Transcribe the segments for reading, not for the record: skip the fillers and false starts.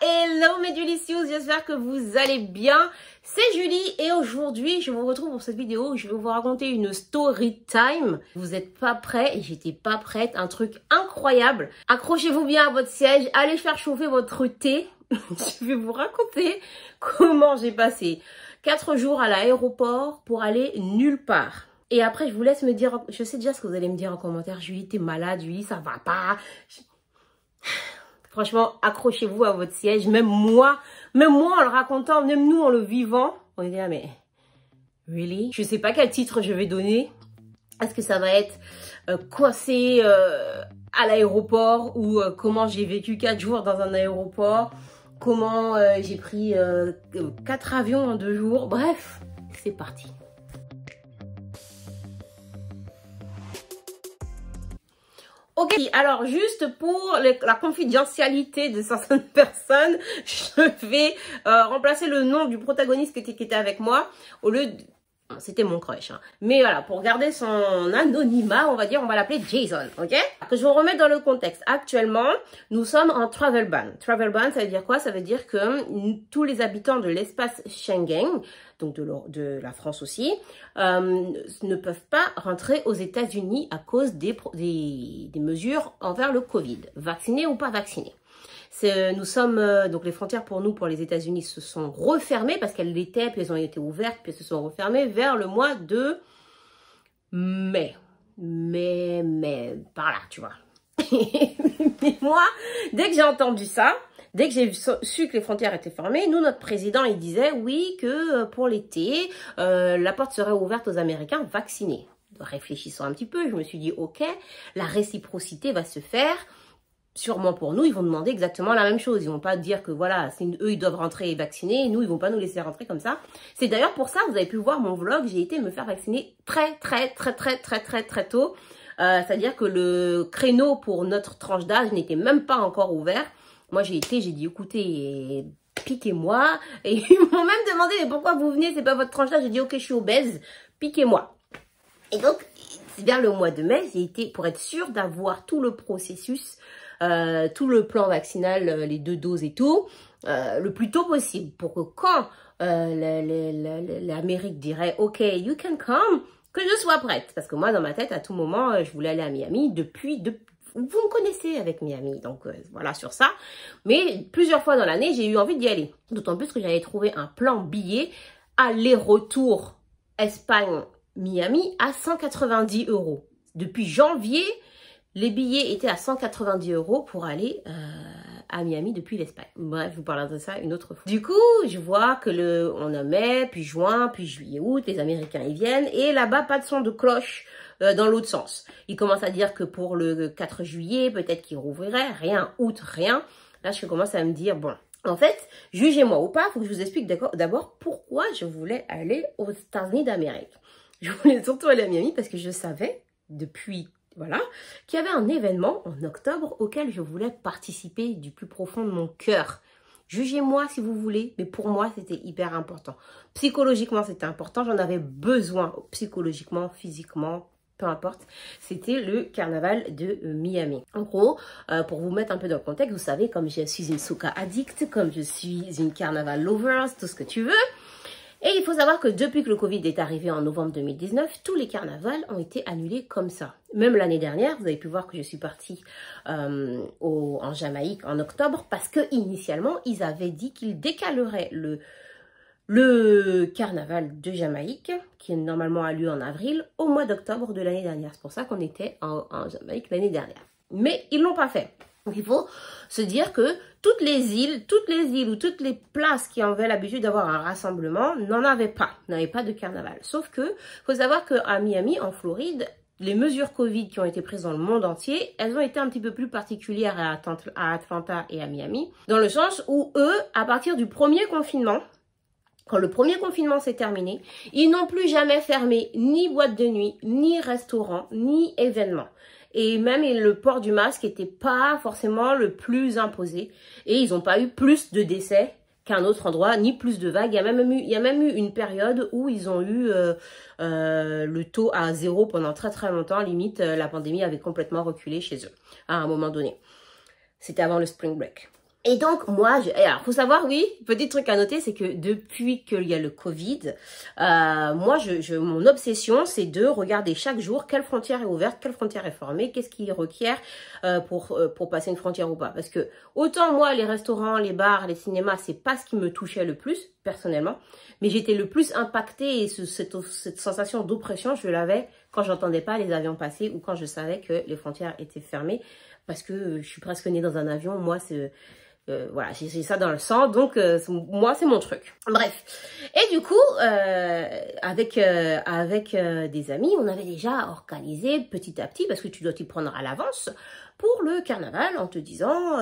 Hello mes Julicious, j'espère que vous allez bien. C'est Julie et aujourd'hui je vous retrouve pour cette vidéo où je vais vous raconter une story time. Vous n'êtes pas prêts et j'étais pas prête, un truc incroyable. Accrochez-vous bien à votre siège, allez faire chauffer votre thé. Je vais vous raconter comment j'ai passé 4 jours à l'aéroport pour aller nulle part. Et après je vous laisse me dire, je sais déjà ce que vous allez me dire en commentaire. Julie, t'es malade, Julie, ça va pas. Franchement, accrochez-vous à votre siège. Même moi en le racontant, même nous en le vivant, on est là, mais really? Je sais pas quel titre je vais donner. Est-ce que ça va être coincé à l'aéroport ou comment j'ai vécu 4 jours dans un aéroport, comment j'ai pris 4 avions en 2 jours. Bref, c'est parti. Ok, alors juste pour la confidentialité de certaines personnes, je vais remplacer le nom du protagoniste qui était avec moi au lieu de... C'était mon crush, hein. Mais voilà, pour garder son anonymat, on va dire, on va l'appeler Jason, ok? Que je vous remette dans le contexte. Actuellement, nous sommes en travel ban. Travel ban, ça veut dire quoi? Ça veut dire que tous les habitants de l'espace Schengen, donc de la France aussi, ne peuvent pas rentrer aux États-Unis à cause des mesures envers le Covid, vaccinés ou pas vaccinés. Nous sommes, donc les frontières pour nous, pour les États-Unis, se sont refermées parce qu'elles l'étaient, puis elles ont été ouvertes, puis elles se sont refermées vers le mois de mai. Mais par là, tu vois. Mais moi, dès que j'ai entendu ça, dès que j'ai su que les frontières étaient fermées, nous, notre président, il disait, oui, que pour l'été, la porte serait ouverte aux Américains vaccinés. Réfléchissant un petit peu, je me suis dit, ok, la réciprocité va se faire. Sûrement pour nous, ils vont demander exactement la même chose. Ils vont pas dire que voilà, eux, ils doivent rentrer vaccinés et nous, ils vont pas nous laisser rentrer comme ça. C'est d'ailleurs pour ça, vous avez pu voir mon vlog, j'ai été me faire vacciner très tôt. C'est-à-dire que le créneau pour notre tranche d'âge n'était même pas encore ouvert. Moi, j'ai dit, écoutez, piquez-moi. Et ils m'ont même demandé, mais pourquoi vous venez, c'est pas votre tranche d'âge. J'ai dit, ok, je suis obèse, piquez-moi. Et donc, vers le mois de mai, j'ai été, pour être sûre d'avoir tout le processus, tout le plan vaccinal, les 2 doses et tout, le plus tôt possible, pour que quand l'Amérique dirait « Ok, you can come », que je sois prête. Parce que moi, dans ma tête, à tout moment, je voulais aller à Miami vous me connaissez avec Miami, donc voilà sur ça. Mais plusieurs fois dans l'année, j'ai eu envie d'y aller. D'autant plus que j'avais trouvé un plan billet aller-retour Espagne-Miami à 190 €. Depuis janvier, les billets étaient à 190 € pour aller à Miami depuis l'Espagne. Bref, je vous parlerai de ça une autre fois. Du coup, je vois que on a mai, puis juin, puis juillet, août, les Américains ils viennent. Et là-bas, pas de son de cloche dans l'autre sens. Ils commencent à dire que pour le 4 juillet, peut-être qu'ils rouvriraient. Rien, août, rien. Là, je commence à me dire, bon, en fait, jugez-moi ou pas, il faut que je vous explique d'abord pourquoi je voulais aller aux États-Unis d'Amérique. Je voulais surtout aller à Miami parce que je savais depuis... Voilà, qu'il y avait un événement en octobre auquel je voulais participer du plus profond de mon cœur. Jugez-moi si vous voulez, mais pour moi, c'était hyper important. Psychologiquement, c'était important. J'en avais besoin psychologiquement, physiquement, peu importe. C'était le carnaval de Miami. En gros, pour vous mettre un peu dans le contexte, vous savez, comme je suis une soca addict, comme je suis une carnaval lover, tout ce que tu veux. Et il faut savoir que depuis que le Covid est arrivé en novembre 2019, tous les carnavals ont été annulés comme ça. Même l'année dernière, vous avez pu voir que je suis partie en Jamaïque en octobre parce que initialement, ils avaient dit qu'ils décaleraient le carnaval de Jamaïque, qui normalement a lieu en avril, au mois d'octobre de l'année dernière. C'est pour ça qu'on était en Jamaïque l'année dernière. Mais ils l'ont pas fait. Donc il faut se dire que toutes les îles ou toutes les places qui avaient l'habitude d'avoir un rassemblement n'avaient pas de carnaval. Sauf que, faut savoir qu'à Miami, en Floride, les mesures Covid qui ont été prises dans le monde entier, elles ont été un petit peu plus particulières à Atlanta et à Miami, dans le sens où eux, à partir du premier confinement, quand le premier confinement s'est terminé, ils n'ont plus jamais fermé ni boîte de nuit, ni restaurant, ni événement. Et même le port du masque n'était pas forcément le plus imposé. Et ils n'ont pas eu plus de décès qu'un autre endroit, ni plus de vagues. Il y a même eu une période où ils ont eu le taux à 0 pendant très longtemps. Limite, la pandémie avait complètement reculé chez eux à un moment donné. C'était avant le spring break. Et donc, moi, alors, faut savoir, oui, petit truc à noter, c'est que depuis qu'il y a le Covid, moi, mon obsession, c'est de regarder chaque jour quelle frontière est ouverte, quelle frontière est fermée, qu'est-ce qui requiert pour passer une frontière ou pas. Parce que, autant moi, les restaurants, les bars, les cinémas, c'est pas ce qui me touchait le plus, personnellement, mais j'étais le plus impactée et cette sensation d'oppression, je l'avais quand j'entendais pas les avions passer ou quand je savais que les frontières étaient fermées, parce que je suis presque née dans un avion, moi, c'est... voilà, j'ai ça dans le sang, donc moi c'est mon truc. Bref, et du coup, avec des amis, on avait déjà organisé petit à petit, parce que tu dois t'y prendre à l'avance, pour le carnaval, en te disant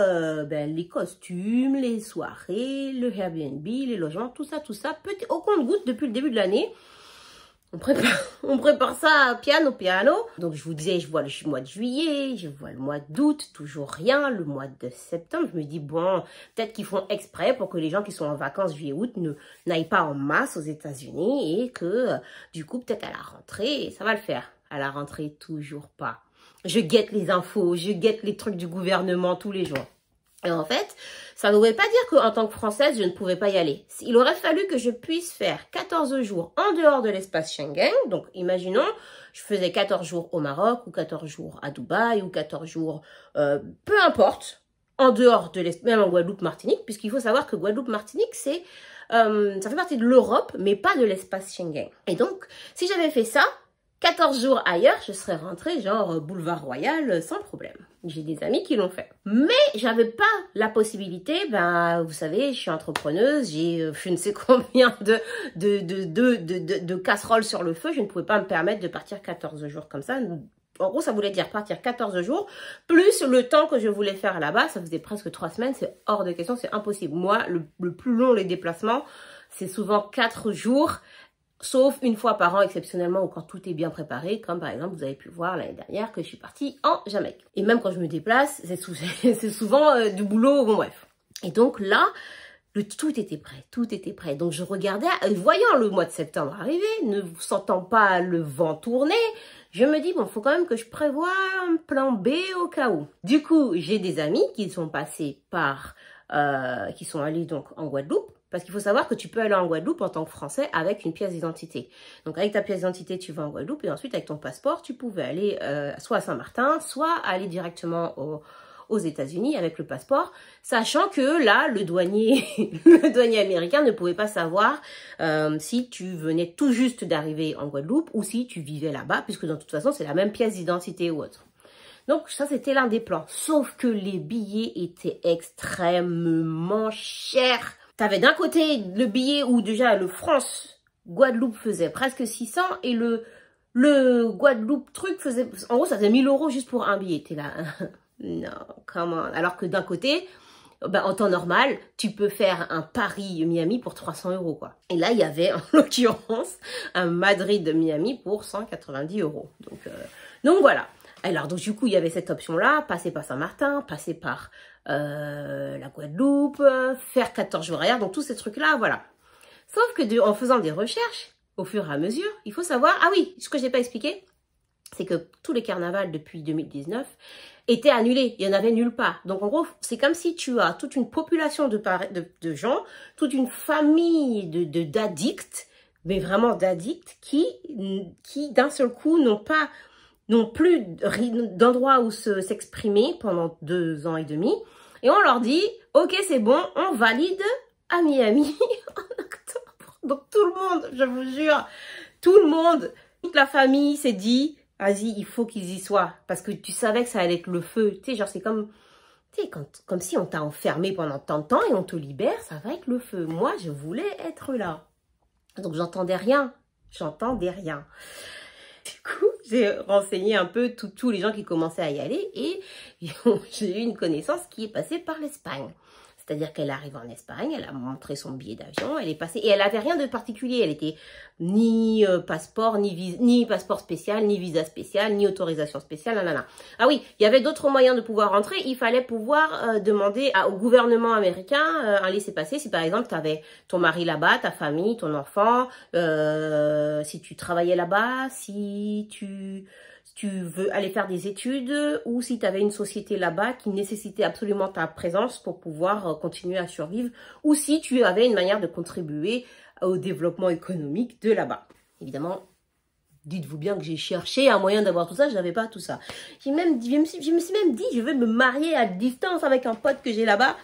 les costumes, les soirées, le Airbnb, les logements, tout ça, au compte-gouttes depuis le début de l'année. On prépare ça piano. Donc je vous disais, je vois le mois de juillet, je vois le mois d'août, toujours rien. Le mois de septembre, je me dis, bon, peut-être qu'ils font exprès pour que les gens qui sont en vacances juillet-août n'aillent pas en masse aux États-Unis et que du coup, peut-être à la rentrée, ça va le faire. À la rentrée, toujours pas. Je guette les infos, je guette les trucs du gouvernement tous les jours. Et en fait, ça ne voulait pas dire qu'en tant que Française, je ne pouvais pas y aller. Il aurait fallu que je puisse faire 14 jours en dehors de l'espace Schengen. Donc, imaginons, je faisais 14 jours au Maroc, ou 14 jours à Dubaï, ou 14 jours, peu importe, en dehors de l'espace, même en Guadeloupe, Martinique, puisqu'il faut savoir que Guadeloupe, Martinique, ça fait partie de l'Europe, mais pas de l'espace Schengen. Et donc, si j'avais fait ça, 14 jours ailleurs, je serais rentrée genre boulevard Royal sans problème. J'ai des amis qui l'ont fait. Mais j'avais pas la possibilité, vous savez, je suis entrepreneuse, j'ai je ne sais combien de casseroles sur le feu, je ne pouvais pas me permettre de partir 14 jours comme ça. En gros, ça voulait dire partir 14 jours, plus le temps que je voulais faire là-bas, ça faisait presque 3 semaines, c'est hors de question, c'est impossible. Moi, le plus long, les déplacements, c'est souvent 4 jours, sauf une fois par an exceptionnellement ou quand tout est bien préparé, comme par exemple vous avez pu voir l'année dernière que je suis partie en Jamaïque. Et même quand je me déplace, c'est souvent du boulot, bon bref. Et donc là, tout était prêt. Donc je regardais, voyant le mois de septembre arriver, ne sentant pas le vent tourner, je me dis, bon, faut quand même que je prévoie un plan B au cas où. Du coup, j'ai des amis qui sont passés qui sont allés donc en Guadeloupe. Parce qu'il faut savoir que tu peux aller en Guadeloupe en tant que Français avec une pièce d'identité. Donc avec ta pièce d'identité, tu vas en Guadeloupe et ensuite avec ton passeport, tu pouvais aller soit à Saint-Martin, soit aller directement aux États-Unis avec le passeport, sachant que là, le douanier américain ne pouvait pas savoir si tu venais tout juste d'arriver en Guadeloupe ou si tu vivais là-bas, puisque de toute façon, c'est la même pièce d'identité ou autre. Donc ça, c'était l'un des plans. Sauf que les billets étaient extrêmement chers. T'avais d'un côté le billet où déjà le France-Guadeloupe faisait presque 600 et le Guadeloupe truc faisait... En gros, ça faisait 1000 € juste pour un billet. T'es là, non, comment? Alors que d'un côté, en temps normal, tu peux faire un Paris-Miami pour 300 € quoi. Et là, il y avait en l'occurrence un Madrid-Miami pour 190 €. Donc voilà. Alors, donc, du coup, il y avait cette option-là, passer par Saint-Martin, passer par la Guadeloupe, faire 14 jours ailleurs, donc tous ces trucs-là, voilà. Sauf que en faisant des recherches, au fur et à mesure, il faut savoir... Ah oui, ce que je n'ai pas expliqué, c'est que tous les carnavals depuis 2019 étaient annulés, il n'y en avait nulle part. Donc, en gros, c'est comme si tu as toute une population de gens, toute une famille d'addicts, mais vraiment d'addicts, qui d'un seul coup, n'ont plus d'endroit où s'exprimer pendant 2 ans et demi. Et on leur dit, ok, c'est bon, on valide à Miami en octobre. Donc tout le monde, je vous jure, tout le monde, toute la famille s'est dit, vas-y, il faut qu'ils y soient. Parce que tu savais que ça allait être le feu. Tu sais, genre c'est comme si on t'a enfermé pendant tant de temps et on te libère, ça va être le feu. Moi, je voulais être là. Donc j'entendais rien. Du coup, j'ai renseigné un peu tous les gens qui commençaient à y aller et j'ai eu une connaissance qui est passée par l'Espagne. C'est-à-dire qu'elle arrive en Espagne, elle a montré son billet d'avion, elle est passée et elle avait rien de particulier. Elle était ni passeport, ni passeport spécial, ni visa spécial, ni autorisation spéciale, nanana. Ah oui, il y avait d'autres moyens de pouvoir rentrer. Il fallait pouvoir demander au gouvernement américain un laissez-passer. Si par exemple tu avais ton mari là-bas, ta famille, ton enfant, si tu travaillais là-bas, si tu tu veux aller faire des études ou si tu avais une société là-bas qui nécessitait absolument ta présence pour pouvoir continuer à survivre ou si tu avais une manière de contribuer au développement économique de là-bas. Évidemment, dites-vous bien que j'ai cherché un moyen d'avoir tout ça, je n'avais pas tout ça. Je me suis même dit, je veux me marier à distance avec un pote que j'ai là-bas.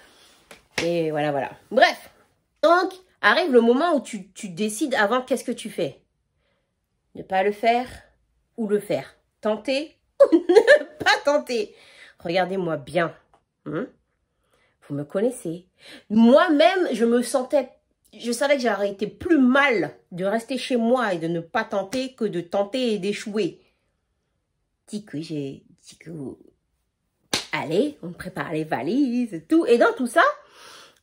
Et voilà, voilà. Bref, donc arrive le moment où tu décides avant qu'est-ce que tu fais. Ne pas le faire ou le faire. Tenter ou ne pas tenter. Regardez-moi bien. Vous me connaissez. Moi-même, je savais que j'aurais été plus mal de rester chez moi et de ne pas tenter que de tenter et d'échouer. Allez, on prépare les valises et tout. Et dans tout ça,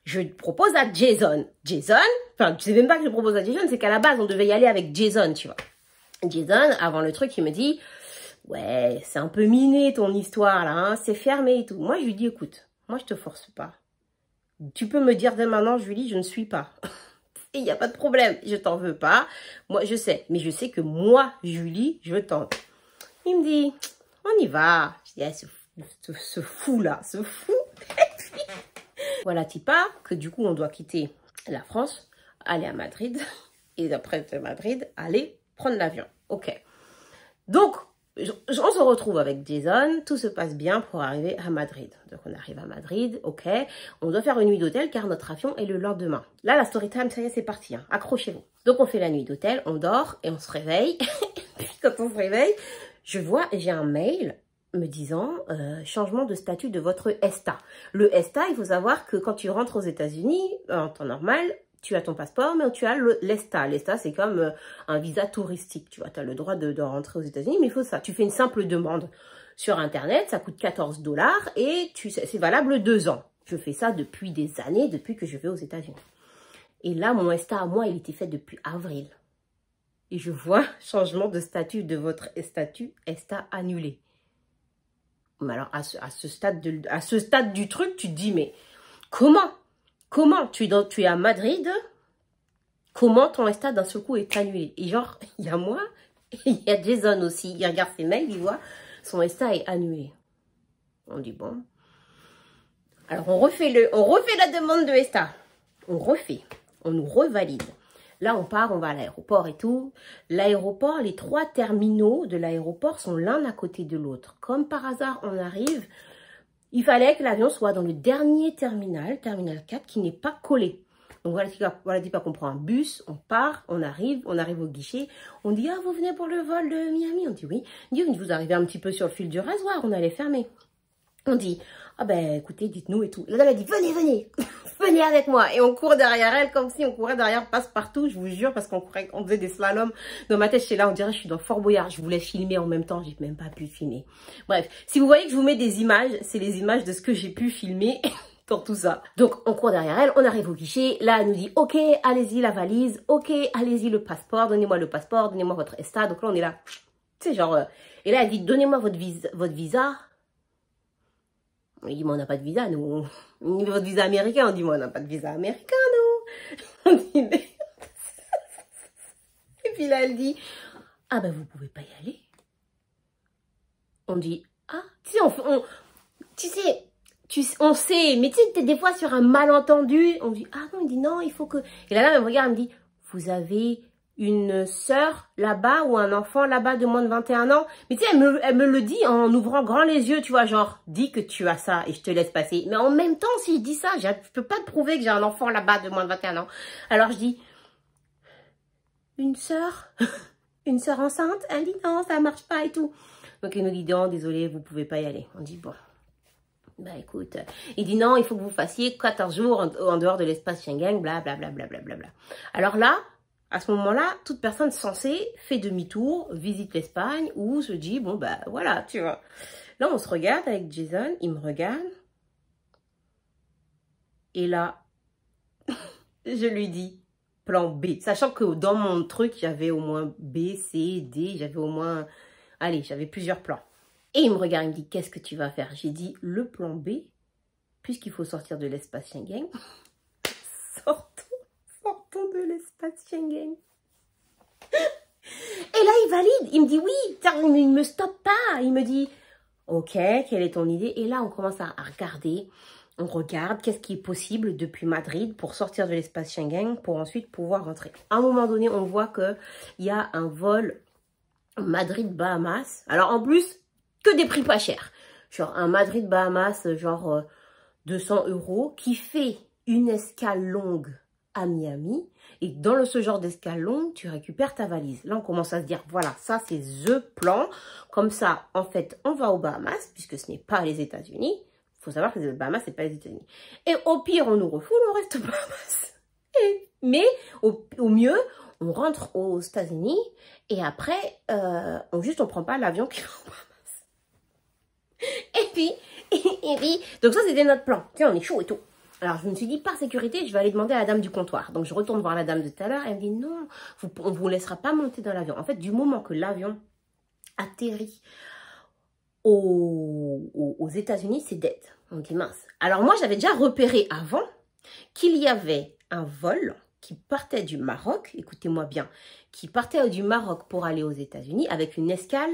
je propose à Jason. Enfin, tu sais même pas que je propose à Jason, c'est qu'à la base, on devait y aller avec Jason, tu vois. Jason, avant le truc, il me dit, ouais, c'est un peu miné ton histoire là, hein, c'est fermé et tout. Moi, je lui dis, écoute, moi, je te force pas. Tu peux me dire dès maintenant, Julie, je ne suis pas. Et il n'y a pas de problème, je t'en veux pas. Moi, je sais, mais je sais que moi, Julie, je tente. Il me dit, on y va. Je dis, ah, ce fou là, ce fou. Voilà, Tipa, que du coup, on doit quitter la France, aller à Madrid, et d'après de Madrid, aller prendre l'avion. Ok. Donc, on se retrouve avec Jason, tout se passe bien pour arriver à Madrid. Donc, on arrive à Madrid, ok. On doit faire une nuit d'hôtel car notre avion est le lendemain. Là, la story time, ça y est, c'est parti. Hein. Accrochez-vous. Donc, on fait la nuit d'hôtel, on dort et on se réveille. Puis, quand on se réveille, je vois, j'ai un mail me disant changement de statut de votre ESTA. Le ESTA, il faut savoir que quand tu rentres aux États-Unis, en temps normal, tu as ton passeport, mais tu as l'ESTA. L'ESTA, c'est comme un visa touristique. Tu vois, tu as le droit de rentrer aux États-Unis, mais il faut ça. Tu fais une simple demande sur Internet, ça coûte 14 $ et c'est valable 2 ans. Je fais ça depuis des années, depuis que je vais aux États-Unis. Et là, mon ESTA à moi, il était fait depuis avril. Et je vois changement de statut de votre statut ESTA annulé. Mais alors, à ce stade du truc, tu te dis, mais comment tu es à Madrid, comment ton ESTA d'un seul coup est annulé? Et genre, il y a moi, et il y a Jason aussi, il regarde ses mails, il voit, son ESTA est annulé. On dit, bon. Alors, on refait la demande de ESTA. On nous revalide. Là, on part, on va à l'aéroport et tout. L'aéroport, les 3 terminaux de l'aéroport sont l'un à côté de l'autre. Comme par hasard, on arrive. Il fallait que l'avion soit dans le dernier terminal 4, qui n'est pas collé. Donc voilà, dis pas qu'on prend un bus, on part, on arrive au guichet. On dit, ah, vous venez pour le vol de Miami? On dit oui. On dit, vous arrivez un petit peu sur le fil du rasoir, on allait fermer. On dit, ah ben écoutez, dites-nous et tout. La dame a dit, venez, venez avec moi. Et on court derrière elle comme si on courait derrière Passepartout, je vous jure, parce qu'on faisait des slaloms. Dans ma tête, je suis là, on dirait que je suis dans Fort Boyard. Je voulais filmer en même temps, j'ai même pas pu filmer. Bref, si vous voyez que je vous mets des images, c'est les images de ce que j'ai pu filmer dans tout ça. Donc on court derrière elle, on arrive au guichet. Là, elle nous dit, ok, allez-y la valise, ok, allez-y le passeport, donnez-moi le passeport, donnez-moi votre ESTA. Donc là, on est là, tu sais, genre... et là, elle dit, donnez-moi votre visa. On dit, mais on n'a pas de visa, nous. Votre visa américain, on dit, mais on n'a pas de visa américain, nous. On dit, mais... Et puis là, elle dit, ah ben, vous pouvez pas y aller. On dit, ah, tu sais, on sait, mais tu sais, des fois, sur un malentendu, on dit, ah non, il dit, non, il faut que... Et là, elle me regarde, elle me dit, vous avez une sœur là-bas ou un enfant là-bas de moins de 21 ans. Mais tu sais, elle me le dit en ouvrant grand les yeux, tu vois, genre, dis que tu as ça et je te laisse passer. Mais en même temps, si je dis ça, je peux pas te prouver que j'ai un enfant là-bas de moins de 21 ans. Alors je dis, une sœur enceinte? Elle dit, non, ça marche pas et tout. Donc elle nous dit, non, désolé, vous pouvez pas y aller. On dit, bon. Bah écoute, il dit, non, il faut que vous fassiez 14 jours en dehors de l'espace Schengen, blablabla. Alors là, à ce moment-là, toute personne censée fait demi-tour, visite l'Espagne ou se dit, bon, bah voilà, tu vois. Là, on se regarde avec Jason, il me regarde. Et là, je lui dis, plan B. Sachant que dans mon truc, j'avais au moins B, C, D, j'avais au moins... Allez, j'avais plusieurs plans. Et il me regarde, il me dit, qu'est-ce que tu vas faire? J'ai dit, le plan B, puisqu'il faut sortir de l'espace Schengen, sortons de l'espace Schengen. Et là, il valide. Il me dit oui. Il me stoppe pas. Il me dit, ok, quelle est ton idée? Et là, on commence à regarder. On regarde qu'est-ce qui est possible depuis Madrid pour sortir de l'espace Schengen pour ensuite pouvoir rentrer. À un moment donné, on voit qu'il y a un vol Madrid-Bahamas. Alors, en plus, que des prix pas chers. Genre, un Madrid-Bahamas, genre 200 € qui fait une escale longue à Miami. Et dans ce genre d'escale longue, tu récupères ta valise. Là, on commence à se dire, voilà, ça, c'est the plan. Comme ça, en fait, on va aux Bahamas, puisque ce n'est pas les États-Unis. Il faut savoir que les Bahamas, c'est pas les États-Unis. Et au pire, on nous refoule, on reste aux Bahamas. Mais au mieux, on rentre aux États-Unis et après, on prend pas l'avion qui va aux Bahamas. Et puis, donc ça, c'était notre plan. Tiens, on est chaud et tout. Alors, je me suis dit, par sécurité, je vais aller demander à la dame du comptoir. Donc, je retourne voir la dame de tout à l'heure. Elle me dit, non, on ne vous laissera pas monter dans l'avion. En fait, du moment que l'avion atterrit aux États-Unis, c'est dead. On dit mince. Alors moi, j'avais déjà repéré avant qu'il y avait un vol qui partait du Maroc, écoutez-moi bien, qui partait du Maroc pour aller aux États-Unis avec une escale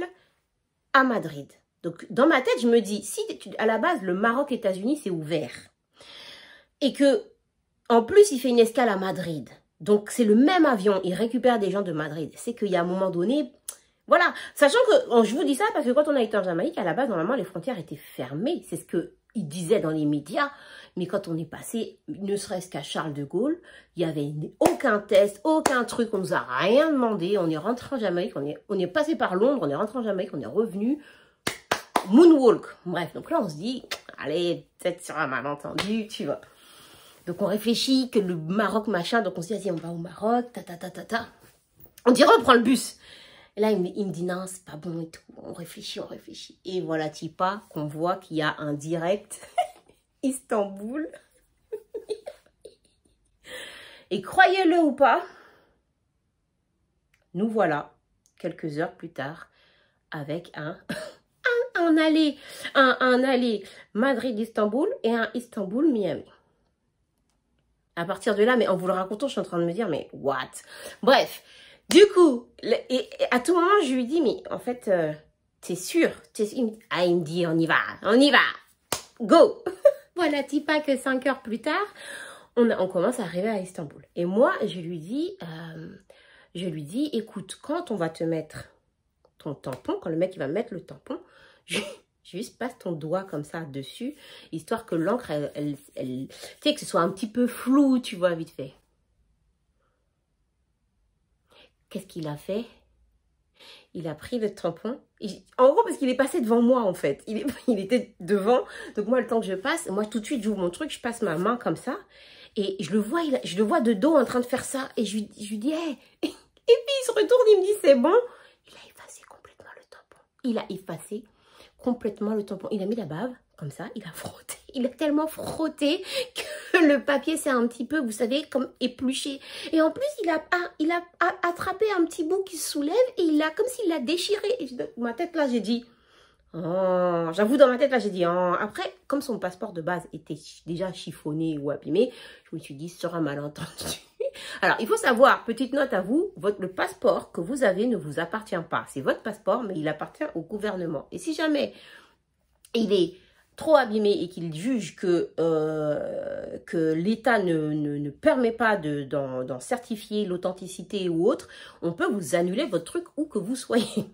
à Madrid. Donc, dans ma tête, je me dis, si à la base, le Maroc-États-Unis, c'est ouvert, et que, en plus, il fait une escale à Madrid, donc c'est le même avion, il récupère des gens de Madrid, c'est qu'il y a un moment donné... Voilà, sachant que, je vous dis ça parce que quand on a été en Jamaïque, à la base, normalement, les frontières étaient fermées. C'est ce qu'ils disaient dans les médias. Mais quand on est passé, ne serait-ce qu'à Charles de Gaulle, il n'y avait aucun test, aucun truc, on nous a rien demandé. On est rentré en Jamaïque, on est passé par Londres, on est rentré en Jamaïque, on est revenu. Moonwalk. Bref, donc là, on se dit, allez, peut-être sur un malentendu, tu vois. Donc on réfléchit que le Maroc, machin, donc on se dit, vas-y, on va au Maroc, ta. On dirait, on prend le bus. Et là, il me dit, non, c'est pas bon et tout. On réfléchit. Et voilà, Tipa, qu'on voit qu'il y a un direct Istanbul. Et croyez-le ou pas, nous voilà, quelques heures plus tard, avec un aller Madrid-Istanbul et un Istanbul-Miami. À partir de là, mais en vous le racontant, je suis en train de me dire, mais what? Bref. Du coup, et à tout moment, je lui dis, mais en fait, t'es sûr? Il me dit, on y va, go. Voilà, pas que 5 heures plus tard, on commence à arriver à Istanbul. Et moi, je lui dis, écoute, quand on va te mettre ton tampon, quand le mec il va mettre le tampon, juste passe ton doigt comme ça dessus, histoire que l'encre, elle tu sais, que ce soit un petit peu flou, tu vois, vite fait. Qu'est-ce qu'il a fait? Il a pris le tampon. En gros, parce qu'il est passé devant moi, en fait. Il était devant. Donc, moi, le temps que je passe, moi, tout de suite, j'ouvre mon truc, je passe ma main comme ça. Et je le vois de dos en train de faire ça. Et je lui dis, hey. Et puis, il se retourne, il me dit, c'est bon. Il a effacé complètement le tampon. Il a effacé complètement le tampon. Il a mis la bave, comme ça. Il a frotté. Il a tellement frotté que le papier s'est un petit peu, vous savez, comme épluché. Et en plus, il a attrapé un petit bout qui se soulève et il a comme s'il l'a déchiré. Et dans ma tête, là, j'ai dit, oh, j'avoue, dans ma tête, là, j'ai dit, oh. Après, comme son passeport de base était déjà chiffonné ou abîmé, je me suis dit, ce sera malentendu. Alors, il faut savoir, petite note à vous, le passeport que vous avez ne vous appartient pas. C'est votre passeport, mais il appartient au gouvernement. Et si jamais il est trop abîmé et qu'il juge que l'État ne permet pas d'en certifier l'authenticité ou autre, on peut vous annuler votre truc où que vous soyez.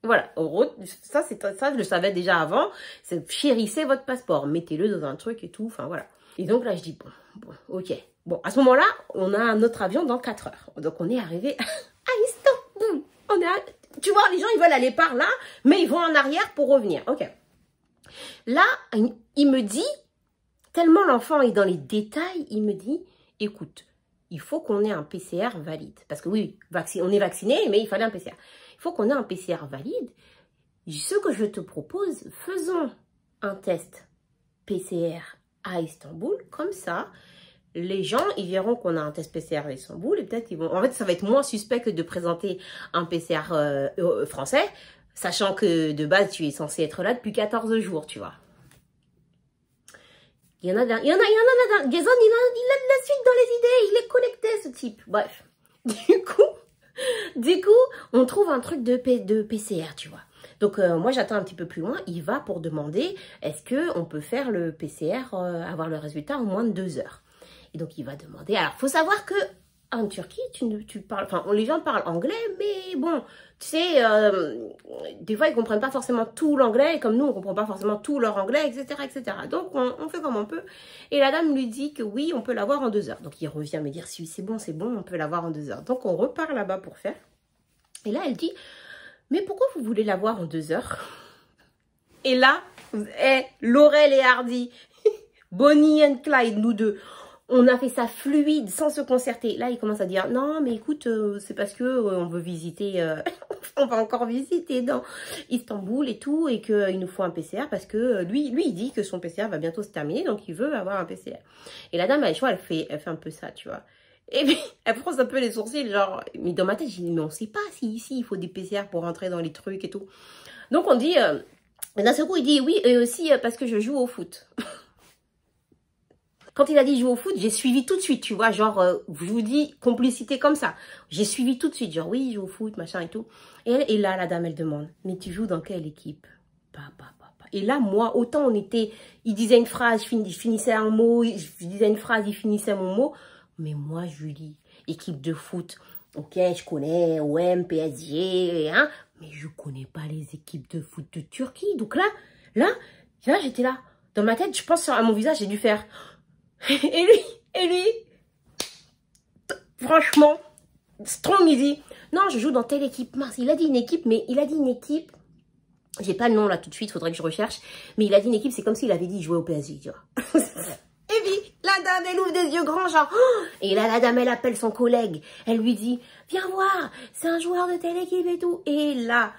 Voilà, en gros, ça je le savais déjà avant, c'est chérissez votre passeport, mettez-le dans un truc et tout, enfin voilà. Et donc là, je dis, bon, ok. Bon, à ce moment-là, on a un autre avion dans 4 heures. Donc on est arrivé à Istanbul. Tu vois, les gens, ils veulent aller par là, mais ils vont en arrière pour revenir. Ok. Là, il me dit, tellement l'enfant est dans les détails, il me dit, écoute, il faut qu'on ait un PCR valide. Parce que oui, on est vacciné, mais il fallait un PCR. Il faut qu'on ait un PCR valide. Ce que je te propose, faisons un test PCR à Istanbul. Comme ça, les gens, ils verront qu'on a un test PCR à Istanbul. Et peut-être ils vont... En fait, ça va être moins suspect que de présenter un PCR français. Sachant que de base, tu es censé être là depuis 14 jours, tu vois. Il y en a Gazan, il a de la suite dans les idées. Il est connecté, ce type. Bref. Du coup, Du coup, on trouve un truc de PCR, tu vois. Donc, moi, j'attends un petit peu plus loin. Il va pour demander, est-ce qu'on peut faire le PCR, avoir le résultat en moins de 2 heures. Et donc, il va demander. Alors, il faut savoir que en Turquie, tu parles, enfin, les gens parlent anglais, mais bon, tu sais, des fois, ils ne comprennent pas forcément tout l'anglais, comme nous, on ne comprend pas forcément tout leur anglais, etc., etc. Donc, on fait comme on peut. Et la dame lui dit que oui, on peut l'avoir en 2 heures. Donc, il revient me dire, si c'est bon, on peut l'avoir en 2 heures. Donc, on repart là-bas pour faire. Et là, elle dit, mais pourquoi vous voulez l'avoir en 2 heures? Et là, Laurel et Hardy, Bonnie and Clyde, nous deux, on a fait ça fluide, sans se concerter. Là, il commence à dire, non, mais écoute, c'est parce que on veut visiter, on va encore visiter dans Istanbul et tout, et qu'il nous faut un PCR, parce que lui, il dit que son PCR va bientôt se terminer, donc il veut avoir un PCR. Et la dame, elle fait un peu ça, tu vois. Et puis, elle fronce un peu les sourcils, genre, mais dans ma tête, j'ai dit, mais on sait pas si ici, il faut des PCR pour rentrer dans les trucs et tout. Donc, on dit, d'un seul coup, il dit, oui, et aussi parce que je joue au foot. Quand il a dit jouer au foot, j'ai suivi tout de suite, tu vois, genre, je vous dis, complicité comme ça. J'ai suivi tout de suite, genre, oui, joue au foot, machin et tout. Et là, la dame, elle demande, mais tu joues dans quelle équipe? Et là, moi, autant on était, il disait une phrase, je finissais un mot, je disais une phrase, il finissait mon mot. Mais moi, Julie, équipe de foot, ok, je connais OM, PSG, hein, mais je connais pas les équipes de foot de Turquie. Donc là, j'étais là. Dans ma tête, je pense à mon visage, j'ai dû faire... Et lui, franchement, strong, il dit, non, je joue dans telle équipe. Mince, il a dit une équipe, mais il a dit une équipe. J'ai pas le nom là tout de suite, faudrait que je recherche. Mais il a dit une équipe, c'est comme s'il avait dit jouer au PSG, tu vois. Et puis, la dame, elle ouvre des yeux grands, genre. Et là, la dame, elle appelle son collègue. Elle lui dit, viens voir, c'est un joueur de telle équipe et tout. Et là,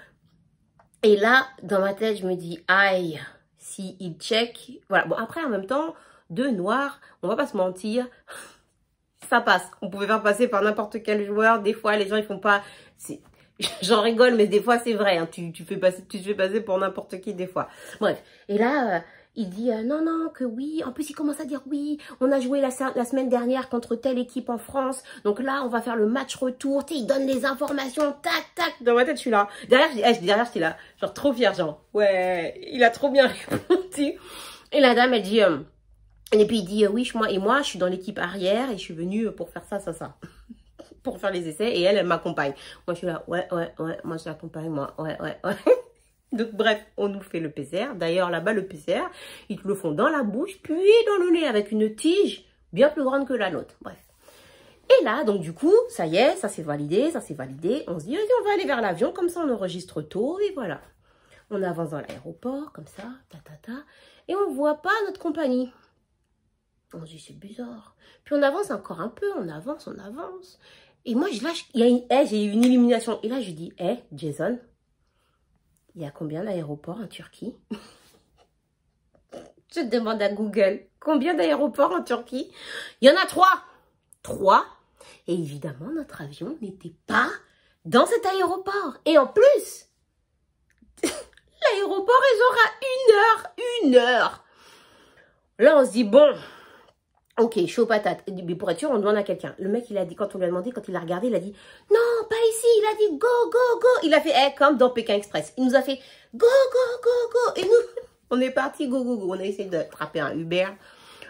dans ma tête, je me dis, aïe, si il check. Voilà, bon, après, en même temps, deux noirs, on va pas se mentir, ça passe. On pouvait faire passer par n'importe quel joueur. Des fois, les gens, ils font pas... J'en rigole, mais des fois, c'est vrai. Hein, tu te fais passer pour n'importe qui, des fois. Bref. Et là, il dit, non, que oui. En plus, il commence à dire, oui, on a joué la semaine dernière contre telle équipe en France. Donc là, on va faire le match retour. Tu sais, il donne les informations, tac, tac. Dans ma tête, je suis là. Derrière, je suis là. Genre, trop fière, genre. Ouais, il a trop bien répondu. Et la dame, elle dit... Et puis il dit, oui, moi, je suis dans l'équipe arrière et je suis venue pour faire ça. Pour faire les essais. Et elle m'accompagne. Moi, je suis là, ouais, moi, je l'accompagne, moi, ouais. Donc, bref, on nous fait le PCR. D'ailleurs, là-bas, le PCR, ils te le font dans la bouche, puis dans le nez, avec une tige bien plus grande que la nôtre. Bref. Et là, donc, du coup, ça y est, ça s'est validé. On se dit, on va aller vers l'avion, comme ça, on enregistre tôt, et voilà. On avance dans l'aéroport, comme ça, et on voit pas notre compagnie. On se dit, c'est bizarre. Puis on avance encore un peu, on avance. Et moi, je lâche, j'ai eu une illumination. Et là, je dis, Jason, il y a combien d'aéroports en Turquie? Je demande à Google, combien d'aéroports en Turquie? Il y en a 3. 3. Et évidemment, notre avion n'était pas dans cet aéroport. Et en plus, l'aéroport, il aura 1 heure. Là, on se dit, bon... Ok, chaud patate. Mais pour être sûr, on demande à quelqu'un. Le mec, il a dit, quand on lui a demandé, quand il a regardé, il a dit, non, pas ici. Il a dit, go. Il a fait, comme dans Pékin Express. Il nous a fait, go. Et nous, on est parti, go. On a essayé d'attraper un Uber.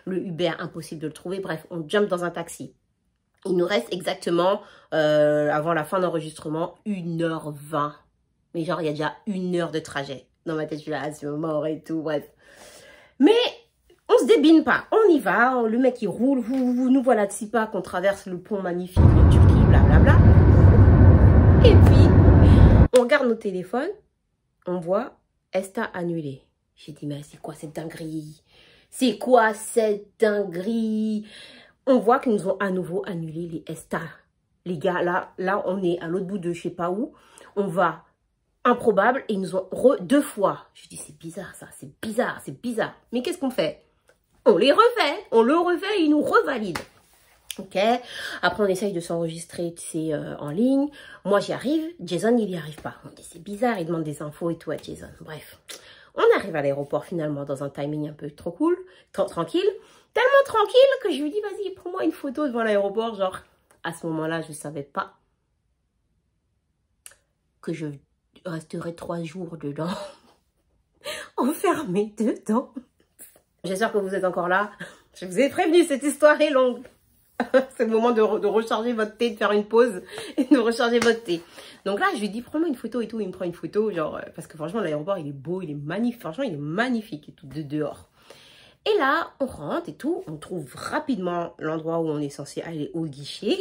Le Uber, impossible de le trouver. Bref, on jump dans un taxi. Il nous reste exactement, avant la fin d'enregistrement, 1h20. Mais genre, il y a déjà 1 heure de trajet. Dans ma tête, je suis là, c'est mort et tout, bref. Mais... on se débine pas, on y va, le mec il roule, nous voilà de Sipa qu'on traverse le pont magnifique en Turquie, blablabla. Et puis, on regarde nos téléphones, on voit ESTA annulé. J'ai dit, mais c'est quoi cette dinguerie? On voit qu'ils nous ont à nouveau annulé les ESTA. Les gars, là on est à l'autre bout de je sais pas où, on va... improbable, et ils nous ont 2 fois. Je dis, c'est bizarre ça, c'est bizarre. Mais qu'est-ce qu'on fait? On le refait, ils nous revalident. Ok. Après, on essaye de s'enregistrer, tu sais, en ligne. Moi, j'y arrive. Jason, il n'y arrive pas. On dit, c'est bizarre, il demande des infos et tout à Jason. Bref. On arrive à l'aéroport, finalement, dans un timing un peu trop cool, tranquille. Tellement tranquille que je lui dis, vas-y, prends-moi une photo devant l'aéroport. Genre, à ce moment-là, je ne savais pas que je resterai 3 jours dedans. Enfermée dedans. J'espère que vous êtes encore là. Je vous ai prévenu, cette histoire est longue. C'est le moment de recharger votre thé, de faire une pause et de recharger votre thé. Donc là, je lui dis, prends-moi une photo et tout. Il me prend une photo, genre, parce que franchement, l'aéroport, il est beau, il est magnifique. Franchement, il est magnifique et tout, de dehors. Et là, on rentre et tout. On trouve rapidement l'endroit où on est censé aller au guichet.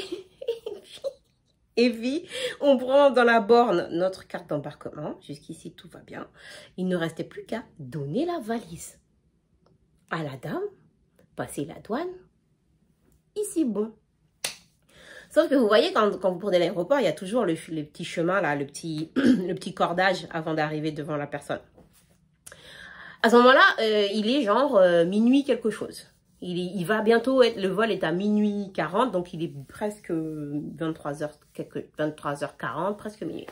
Et puis, on prend dans la borne notre carte d'embarquement. Jusqu'ici, tout va bien. Il ne restait plus qu'à donner la valise à la dame, passer la douane. Ici, bon. Sauf que vous voyez, quand vous prenez l'aéroport, il y a toujours le petit chemin, là, le petit cordage avant d'arriver devant la personne. À ce moment-là, il est genre minuit quelque chose. Il va bientôt être, le vol est à minuit 40, donc il est presque 23h40, presque minuit.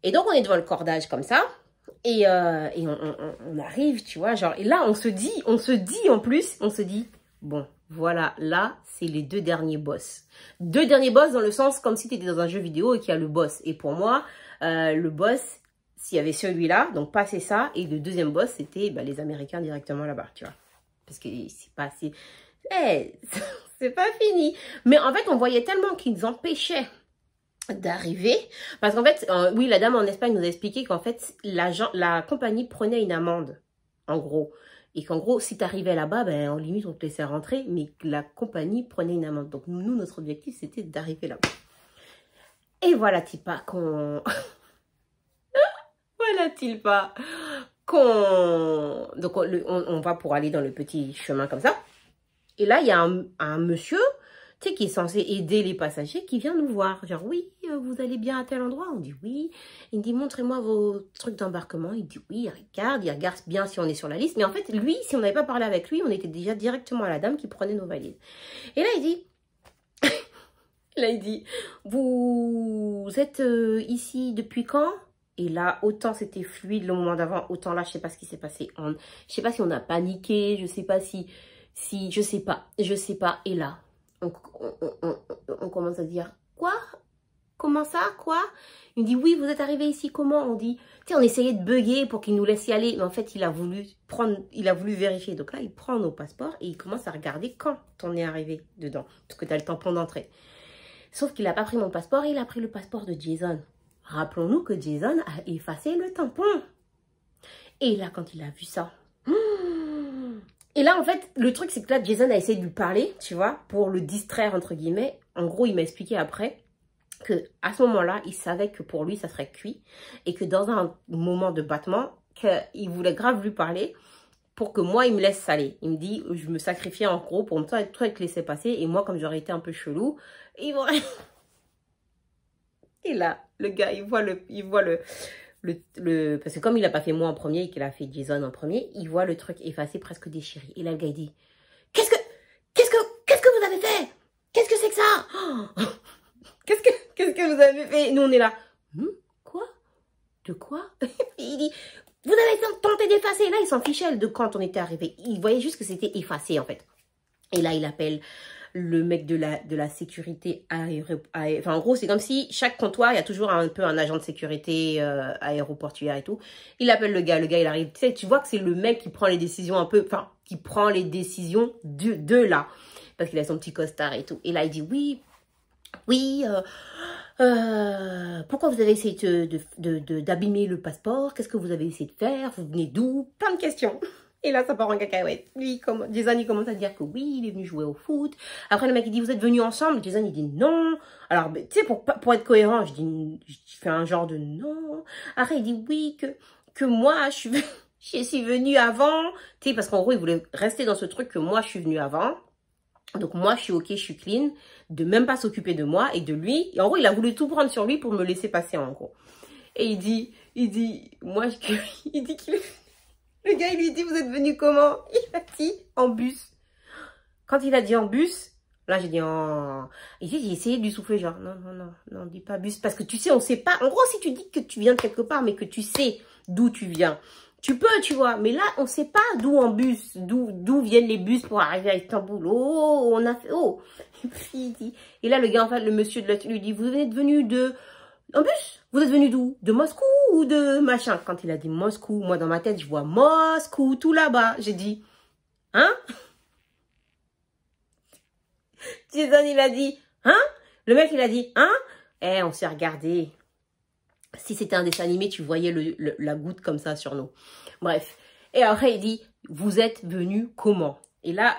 Et donc, on est devant le cordage comme ça. Et on arrive, tu vois, genre, et là, on se dit en plus, on se dit, bon, voilà, là, c'est les 2 derniers boss. 2 derniers boss dans le sens comme si tu étais dans un jeu vidéo et qu'il y a le boss. Et pour moi, le boss, s'il y avait celui-là, donc passer ça, et le deuxième boss, c'était les Américains directement là-bas, tu vois. Parce que c'est pas assez... c'est pas fini. Mais en fait, on voyait tellement qu'ils empêchaient d'arriver. Parce qu'en fait, oui, la dame en Espagne nous a expliqué qu'en fait, la compagnie prenait une amende, en gros. Et qu'en gros, si tu arrivais là-bas, en limite, on te laissait rentrer, mais la compagnie prenait une amende. Donc, nous, notre objectif, c'était d'arriver là-bas. Et voilà-t-il pas qu'on... voilà-t-il pas qu'on... Donc, on va pour aller dans le petit chemin comme ça. Et là, il y a un monsieur, tu sais, qui est censé aider les passagers, qui vient nous voir. Genre, oui, vous allez bien à tel endroit? On dit oui. Il me dit, montrez-moi vos trucs d'embarquement. Il dit oui, il regarde bien si on est sur la liste. Mais en fait, lui, si on n'avait pas parlé avec lui, on était déjà directement à la dame qui prenait nos valises. Et là, il dit, vous êtes ici depuis quand? Et là, autant c'était fluide le moment d'avant, autant là, je sais pas ce qui s'est passé. Je sais pas si on a paniqué, je sais pas si je sais pas. Et là, on commence à dire, quoi? Comment ça? Quoi? Il me dit, oui, vous êtes arrivé ici, comment? On dit, tu sais, on essayait de bugger pour qu'il nous laisse y aller. Mais en fait, il a voulu vérifier. Donc là, il prend nos passeports et il commence à regarder quand on est arrivé dedans. Parce que tu as le tampon d'entrée. Sauf qu'il n'a pas pris mon passeport, il a pris le passeport de Jason. Rappelons-nous que Jason a effacé le tampon. Et là, quand il a vu ça... Et là, en fait, le truc, c'est que là, Jason a essayé de lui parler, tu vois, pour le distraire, entre guillemets. En gros, il m'a expliqué après que à ce moment-là, il savait que pour lui, ça serait cuit. Et que dans un moment de battement, qu'il voulait grave lui parler pour que moi, il me laisse aller. Il me dit, je me sacrifiais en gros pour me te laisser passer. Et moi, comme j'aurais été un peu chelou, et là, le gars, il voit parce que comme il n'a pas fait moi en premier et qu'il a fait Jason en premier, il voit le truc effacé, presque déchiré. Et là, le gars, il dit, qu'est-ce que vous avez fait? Qu'est-ce que c'est que ça? Oh, qu'est-ce que vous avez fait? Nous, on est là. Quoi? De quoi? Il dit, vous avez tenté d'effacer. Là, il s'en fichait de quand on était arrivé. Il voyait juste que c'était effacé, en fait. Et là, il appelle le mec de la sécurité enfin, en gros, c'est comme si chaque comptoir, il y a toujours un peu un agent de sécurité aéroportuaire et tout. Il appelle le gars, il arrive. Tu sais, tu vois que c'est le mec qui prend les décisions un peu, enfin, qui prend les décisions de là. Parce qu'il a son petit costard et tout. Et là, il dit, oui, pourquoi vous avez essayé d'abîmer le passeport? Qu'est-ce que vous avez essayé de faire? Vous venez d'où? Plein de questions. Et là, ça part en cacahuète. Jason, il commence à dire que oui, il est venu jouer au foot. Après, le mec, il dit, vous êtes venus ensemble? Jason, il dit non. Alors, tu sais, pour être cohérent, je fais un genre de non. Après, il dit oui, que moi, je suis venue avant. Tu sais, parce qu'en gros, il voulait rester dans ce truc que moi, je suis venue avant. Donc, moi, je suis ok, je suis clean. De même pas s'occuper de moi et de lui. Et en gros, il a voulu tout prendre sur lui pour me laisser passer, en gros. Et il dit, il dit qu'il est... Le gars, il lui dit, vous êtes venu comment? Il a dit, en bus. Quand il a dit en bus, là, j'ai dit, j'ai essayé de lui souffler, genre, non, dis pas bus. Parce que tu sais, on sait pas. En gros, si tu dis que tu viens de quelque part, mais que tu sais d'où tu viens, tu peux, tu vois. Mais là, on sait pas d'où en bus, d'où viennent les bus pour arriver à Istanbul. Oh. Et puis, il dit, et là, le gars, en fait, le monsieur de lui dit, vous êtes venu de En plus, vous êtes venu d'où? De Moscou ou de machin? Quand il a dit Moscou, moi dans ma tête, je vois Moscou, tout là-bas. J'ai dit, hein? Jason, il a dit, hein? Le mec, il a dit, hein? Eh, on s'est regardé. Si c'était un dessin animé, tu voyais la goutte comme ça sur nous. Bref. Et après, il dit, vous êtes venu comment? Et là,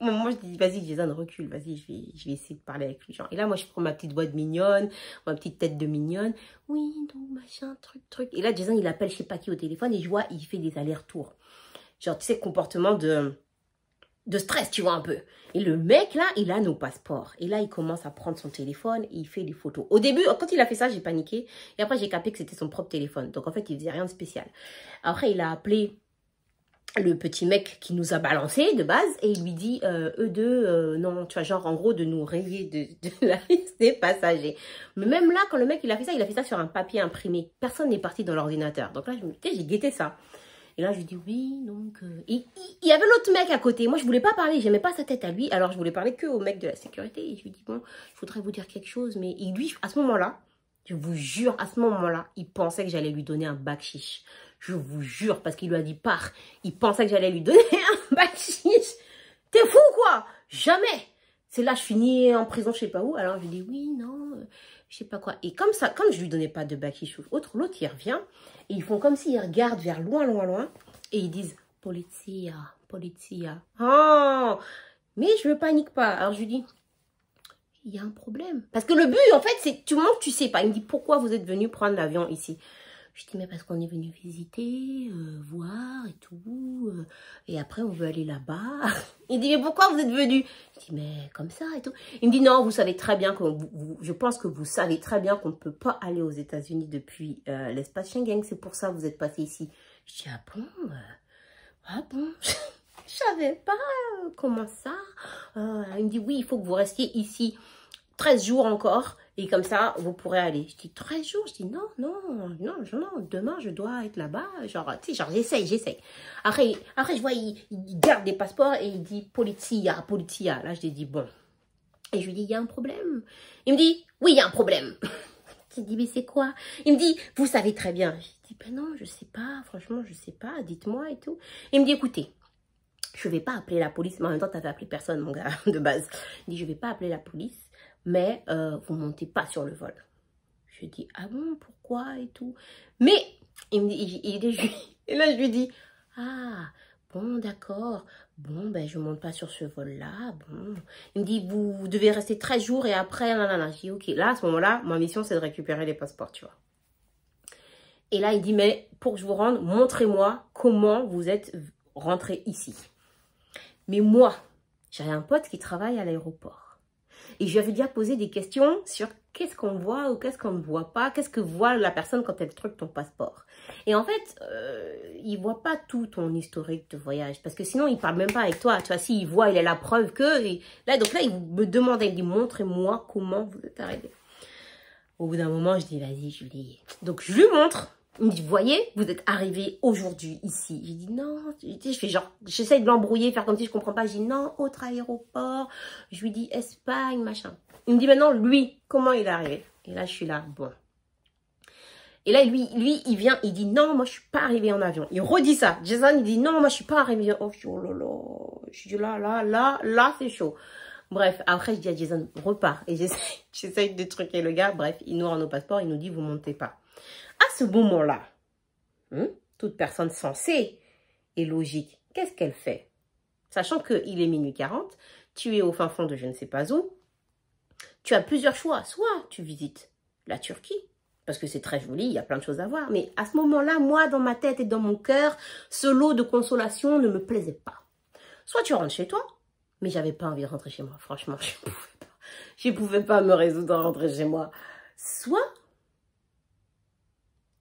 moi, je dis, vas-y, Jason, recule, vas-y, je vais essayer de parler avec les gens. Et là, moi, je prends ma petite voix de mignonne, ma petite tête de mignonne. Oui, donc, machin, truc. Et là, Jason, il appelle je sais pas qui au téléphone et je vois, il fait des allers-retours. Genre, tu sais, comportement de stress, tu vois, un peu. Et le mec, là, il a nos passeports. Et là, il commence à prendre son téléphone et il fait des photos. Au début, quand il a fait ça, j'ai paniqué. Et après, j'ai capté que c'était son propre téléphone. Donc, en fait, il faisait rien de spécial. Après, il a appelé le petit mec qui nous a balancé de base et il lui dit eux deux non, tu vois, genre en gros de nous rayer de la liste des passagers. Mais même là, quand le mec il a fait ça sur un papier imprimé. Personne n'est parti dans l'ordinateur. Donc là, j'ai guetté ça. Et là, je lui dis oui, donc il y avait l'autre mec à côté. Moi, je voulais pas parler, j'aimais pas sa tête à lui. Alors je voulais parler que au mec de la sécurité. Et je lui dis bon, je voudrais vous dire quelque chose, mais et lui à ce moment-là, je vous jure, à ce moment-là, il pensait que j'allais lui donner un bakshish. Je vous jure, parce qu'il lui a dit pars. Il pensait que j'allais lui donner un bakshish. T'es fou quoi? Jamais. C'est là, je finis en prison, je sais pas où. Alors je lui dis oui, non, je sais pas quoi. Et comme ça, comme je lui donnais pas de bakshish ou autre, l'autre il revient. Et ils font comme s'ils regardent vers loin. Et ils disent polizia. Oh, mais je ne panique pas. Alors je lui dis il y a un problème. Parce que le but, en fait, c'est tu montes, tu sais pas. Il me dit pourquoi vous êtes venu prendre l'avion ici? Je dis mais parce qu'on est venu visiter, voir et tout. Et après on veut aller là-bas. Il dit mais pourquoi vous êtes venu? Je dis mais comme ça et tout. Il me dit non, vous savez très bien que je pense que vous savez très bien qu'on ne peut pas aller aux États-Unis depuis l'espace Schengen. C'est pour ça que vous êtes passé ici. Je dis ah bon. Je savais pas, comment ça? Il me dit, oui, il faut que vous restiez ici 13 jours encore. Et comme ça, vous pourrez aller. Je dis, 13 jours? Je dis, non, demain, je dois être là-bas. Genre, tu sais, genre, j'essaye. Après, je vois, il garde des passeports et il dit, polizia. Là, je lui dis, bon. Et je lui dis, il y a un problème. Il me dit, oui, il y a un problème. Je dis, mais c'est quoi? Il me dit, vous savez très bien. Je dis, ben non, je sais pas, franchement, je sais pas, dites-moi et tout. Il me dit, écoutez, je vais pas appeler la police, mais en même temps, tu n'avais appelé personne, mon gars, de base. Il dit, je vais pas appeler la police, mais vous montez pas sur le vol. Je dis, ah bon, pourquoi et tout. Mais, il me dit, et là, je lui dis, ah, bon, d'accord. Bon, ben, je monte pas sur ce vol-là. Bon. Il me dit, vous devez rester 13 jours et après, nanana. Je dis, ok. Là, à ce moment-là, ma mission, c'est de récupérer les passeports, tu vois. Et là, il dit, mais pour que je vous rende, montrez-moi comment vous êtes rentré ici. Mais moi, j'avais un pote qui travaille à l'aéroport. Et je lui avais déjà posé des questions sur qu'est-ce qu'on voit ou qu'est-ce qu'on ne voit pas. Qu'est-ce que voit la personne quand elle truque ton passeport. Et en fait, il ne voit pas tout ton historique de voyage. Parce que sinon, il ne parle même pas avec toi. Tu vois, s'il voit, il a la preuve que... Donc là, il me demandait, il dit, montrez-moi comment vous êtes arrivé. Au bout d'un moment, je dis, vas-y, Julie. Donc, je lui montre. Il me dit, voyez, vous êtes arrivé aujourd'hui ici. J'ai dit, non. Je fais genre, j'essaie de l'embrouiller, faire comme si je comprends pas. Je dis, non, autre aéroport. Je lui dis, Espagne, machin. Il me dit, maintenant, lui, comment il est arrivé? Et là, je suis là, bon. Et là, lui, il vient, il dit, non, moi, je suis pas arrivé en avion. Il redit ça. Jason, il dit, non, moi, je suis pas arrivé. Oh, là, là. Je dis, là, c'est chaud. Bref, après, je dis à Jason, repars. Et j'essaie de truquer le gars. Bref, il nous rend nos passeports. Il nous dit, vous montez pas. À ce moment-là, toute personne sensée et logique, qu'est-ce qu'elle fait? Sachant qu'il est minuit 40, tu es au fin fond de je ne sais pas où, tu as plusieurs choix. Soit tu visites la Turquie, parce que c'est très joli, il y a plein de choses à voir. Mais à ce moment-là, moi, dans ma tête et dans mon cœur, ce lot de consolation ne me plaisait pas. Soit tu rentres chez toi, mais j'avais pas envie de rentrer chez moi. Franchement, je pouvais pas me résoudre à rentrer chez moi. Soit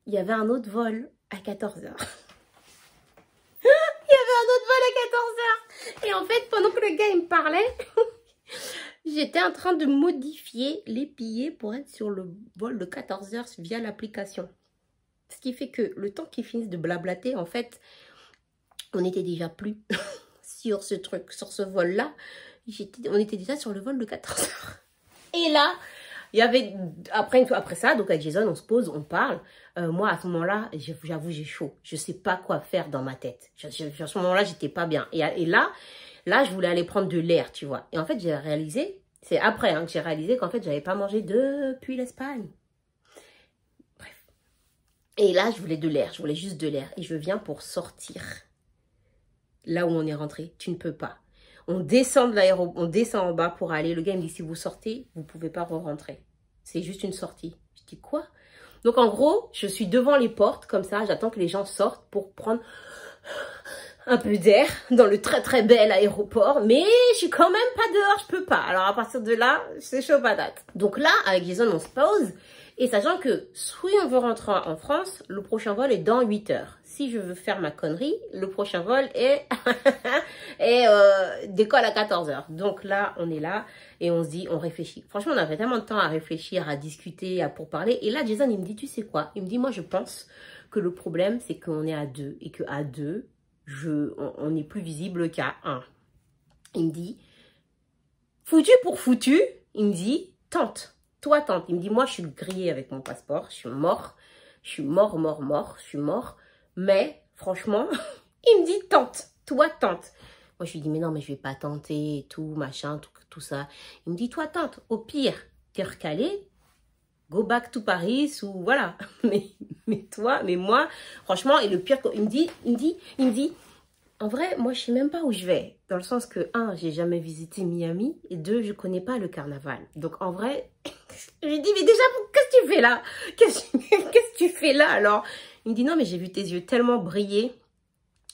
il y avait un autre vol à 14h. Il y avait un autre vol à 14h. Et en fait, pendant que le gars il me parlait, j'étais en train de modifier les billets pour être sur le vol de 14h via l'application. Ce qui fait que le temps qu'ils finissent de blablater, en fait, on n'était déjà plus sur ce truc, sur ce vol-là. On était déjà sur le vol de 14h. Et là, Il y avait, après ça, donc avec Jason, on se pose, on parle. Moi, à ce moment-là, j'avoue, j'ai chaud. Je sais pas quoi faire dans ma tête. À ce moment-là, j'étais pas bien. Et là, je voulais aller prendre de l'air, tu vois. Et en fait, j'ai réalisé, c'est après hein, que j'ai réalisé qu'en fait, j'avais pas mangé depuis l'Espagne. Bref. Et là, je voulais de l'air. Je voulais juste de l'air. Et je viens pour sortir. Là où on est rentré, tu ne peux pas. On descend de l'aéroport, on descend en bas pour aller. Le gars me dit, si vous sortez, vous ne pouvez pas re-rentrer. C'est juste une sortie. Je dis, quoi? Donc, en gros, je suis devant les portes, comme ça. J'attends que les gens sortent pour prendre un peu d'air dans le très, très bel aéroport. Mais je suis quand même pas dehors, je peux pas. Alors, à partir de là, c'est chaud patate. Donc là, avec Jason, on se pose. Et sachant que, si on veut rentrer en France, le prochain vol est dans 8 heures. Si je veux faire ma connerie, le prochain vol est décolle à 14 heures. Donc là, on est là et on se dit, on réfléchit. Franchement, on avait tellement de temps à réfléchir, à discuter, pour parler. Et là, Jason, il me dit, tu sais quoi? Il me dit, moi, je pense que le problème, c'est qu'on est à deux. Et qu'à deux, on est plus visible qu'à un. Il me dit, foutu pour foutu, il me dit, tente. Toi, tente. Il me dit, moi, je suis grillée avec mon passeport. Je suis mort. Je suis mort. Je suis mort. Mais, franchement, il me dit, tente. Toi, tente. Moi, je lui dis, mais non, mais je vais pas tenter et tout, machin, tout ça. Il me dit, toi, tente. Au pire, t'es recalé. Go back to Paris ou voilà. Mais moi, franchement, et le pire, il me dit, en vrai, moi, je sais même pas où je vais. Dans le sens que, un, j'ai jamais visité Miami. Et deux, je connais pas le carnaval. Donc, en vrai, je lui dis, mais déjà, qu'est-ce que tu fais là? Qu'est-ce que tu fais là, alors? Il me dit, non, mais j'ai vu tes yeux tellement briller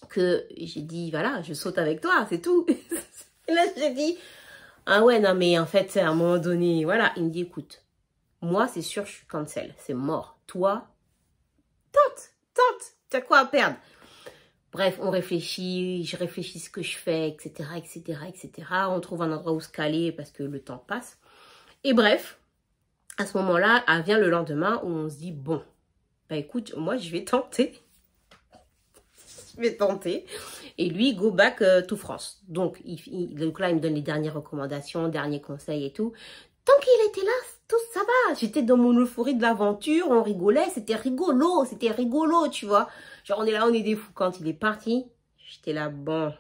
que j'ai dit, voilà, je saute avec toi, c'est tout. Et là, j'ai dit, ah ouais, non, mais en fait, à un moment donné, voilà. Il me dit, écoute, moi, c'est sûr, je suis cancel. C'est mort. Toi, tente. T'as quoi à perdre? Bref, on réfléchit, je réfléchis ce que je fais, etc., etc. On trouve un endroit où se caler parce que le temps passe. Et bref, à ce moment-là, vient le lendemain où on se dit, bon, bah écoute, moi, je vais tenter. Et lui, go back to France. Donc, là, il me donne les dernières recommandations, derniers conseils et tout. Tant qu'il était là, tout ça va. J'étais dans mon euphorie de l'aventure, on rigolait, c'était rigolo, tu vois. Genre, on est là, on est des fous. Quand il est parti, j'étais là, bon.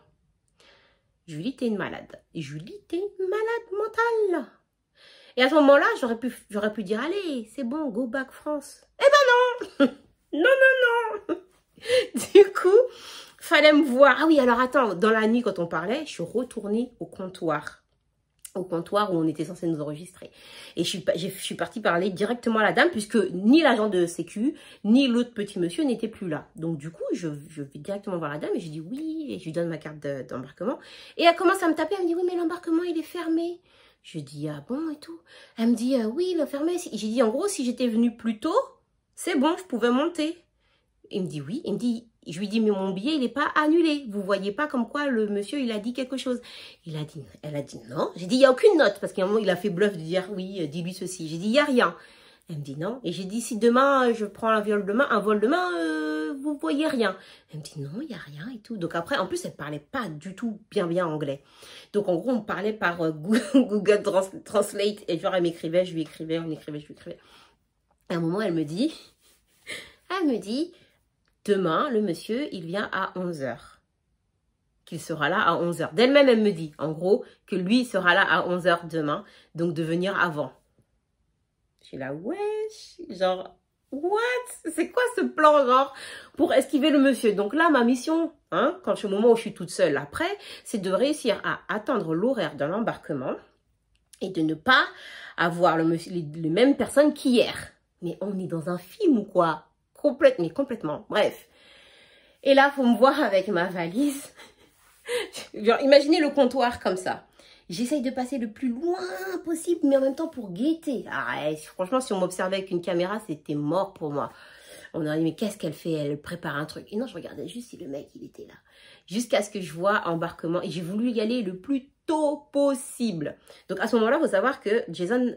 Julie, t'es une malade. Julie, t'es une malade mentale. Et à ce moment-là, j'aurais pu dire, allez, c'est bon, go back France. Eh ben non. Non. Du coup, fallait me voir. Ah oui, alors attends, dans la nuit, quand on parlait, je suis retournée au comptoir. Au comptoir où on était censé nous enregistrer. Et je suis partie parler directement à la dame, puisque ni l'agent de sécu, ni l'autre petit monsieur n'était plus là. Donc du coup, je vais directement voir la dame et je dis oui, et je lui donne ma carte d'embarquement. Et elle commence à me taper, elle me dit oui, mais l'embarquement, il est fermé. Je dis ah bon et tout. Elle me dit oui, il est fermé. J'ai dit en gros, si j'étais venue plus tôt, c'est bon, je pouvais monter. Il me dit oui, il me dit, je lui dis mais mon billet il n'est pas annulé. Vous voyez pas comme quoi le monsieur il a dit quelque chose. Elle a dit non. J'ai dit il n'y a aucune note parce qu'à un moment il a fait bluff de dire oui, dis-lui ceci. J'ai dit il n'y a rien. Elle me dit non. Et j'ai dit si demain je prends un vol demain, vous voyez rien. Elle me dit non, il n'y a rien et tout. Donc après en plus elle parlait pas du tout bien anglais. Donc en gros on parlait par Google Translate et genre elle m'écrivait, je lui écrivais, on écrivait, je lui écrivais. À un moment elle me dit demain, le monsieur, il vient à 11 h. Qu'il sera là à 11 h. D'elle-même, elle me dit, en gros, que lui sera là à 11 h demain. Donc, de venir avant. Je suis là, wesh. Genre, what? C'est quoi ce plan, genre, pour esquiver le monsieur? Donc là, ma mission, hein, quand je suis au moment où je suis toute seule après, c'est de réussir à attendre l'horaire de l'embarquement et de ne pas avoir les mêmes personnes qu'hier. Mais on est dans un film ou quoi? Complètement. Bref. Et là, faut me voir avec ma valise. Genre, imaginez le comptoir comme ça. J'essaye de passer le plus loin possible, mais en même temps pour guetter. Ah, franchement, si on m'observait avec une caméra, c'était mort pour moi. On aurait dit, mais qu'est-ce qu'elle fait? Elle prépare un truc. Et non, je regardais juste si le mec, il était là. Jusqu'à ce que je vois embarquement. Et j'ai voulu y aller le plus tôt possible. Donc, à ce moment-là, il faut savoir que Jason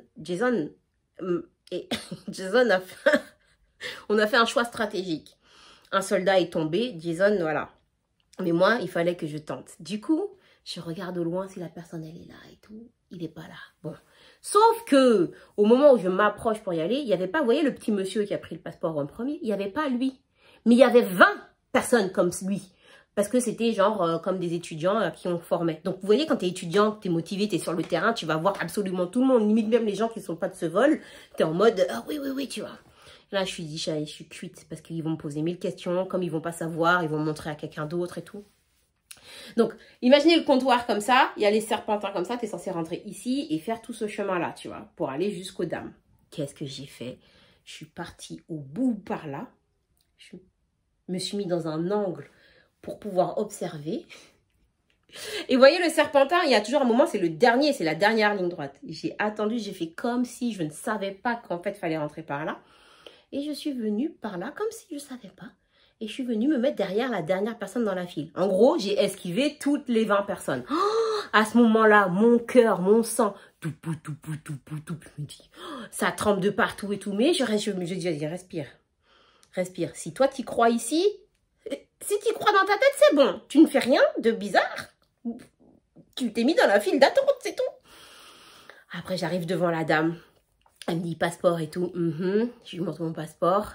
a fait... On a fait un choix stratégique. Un soldat est tombé, Jason, voilà. Mais moi, il fallait que je tente. Du coup, Je regarde au loin si la personne, elle est là et tout. Il n'est pas là. Bon. Sauf que, au moment où je m'approche pour y aller, il n'y avait pas, vous voyez le petit monsieur qui a pris le passeport en premier, il n'y avait pas lui. Mais il y avait 20 personnes comme lui. Parce que c'était genre comme des étudiants qui on formait. Donc vous voyez, quand tu es étudiant, tu es motivé, tu es sur le terrain, tu vas voir absolument tout le monde, limite même les gens qui ne sont pas de ce vol. Tu es en mode, ah oui, oui, oui, tu vois. Là, je suis cuite parce qu'ils vont me poser 1000 questions. Comme ils vont pas savoir, ils vont montrer à quelqu'un d'autre et tout. Donc, imaginez le comptoir comme ça. Il y a les serpentins comme ça. Tu es censé rentrer ici et faire tout ce chemin-là, tu vois, pour aller jusqu'aux dames. Qu'est-ce que j'ai fait? Je suis partie au bout par là. Je me suis mis dans un angle pour pouvoir observer. Et vous voyez le serpentin, il y a toujours un moment, c'est le dernier, c'est la dernière ligne droite. J'ai attendu, j'ai fait comme si je ne savais pas qu'en fait, il fallait rentrer par là. Et je suis venue par là, comme si je ne savais pas. Et je suis venue me mettre derrière la dernière personne dans la file. En gros, j'ai esquivé toutes les 20 personnes. Oh, à ce moment-là, mon cœur, mon sang, tout, je me dis, oh, ça tremble de partout et tout. Mais je dis, respire. Respire. Si toi, tu crois ici, si tu crois dans ta tête, c'est bon. Tu ne fais rien de bizarre. Tu t'es mis dans la file d'attente, c'est tout. Après, j'arrive devant la dame. Elle me dit passeport et tout. Je lui montre mon passeport.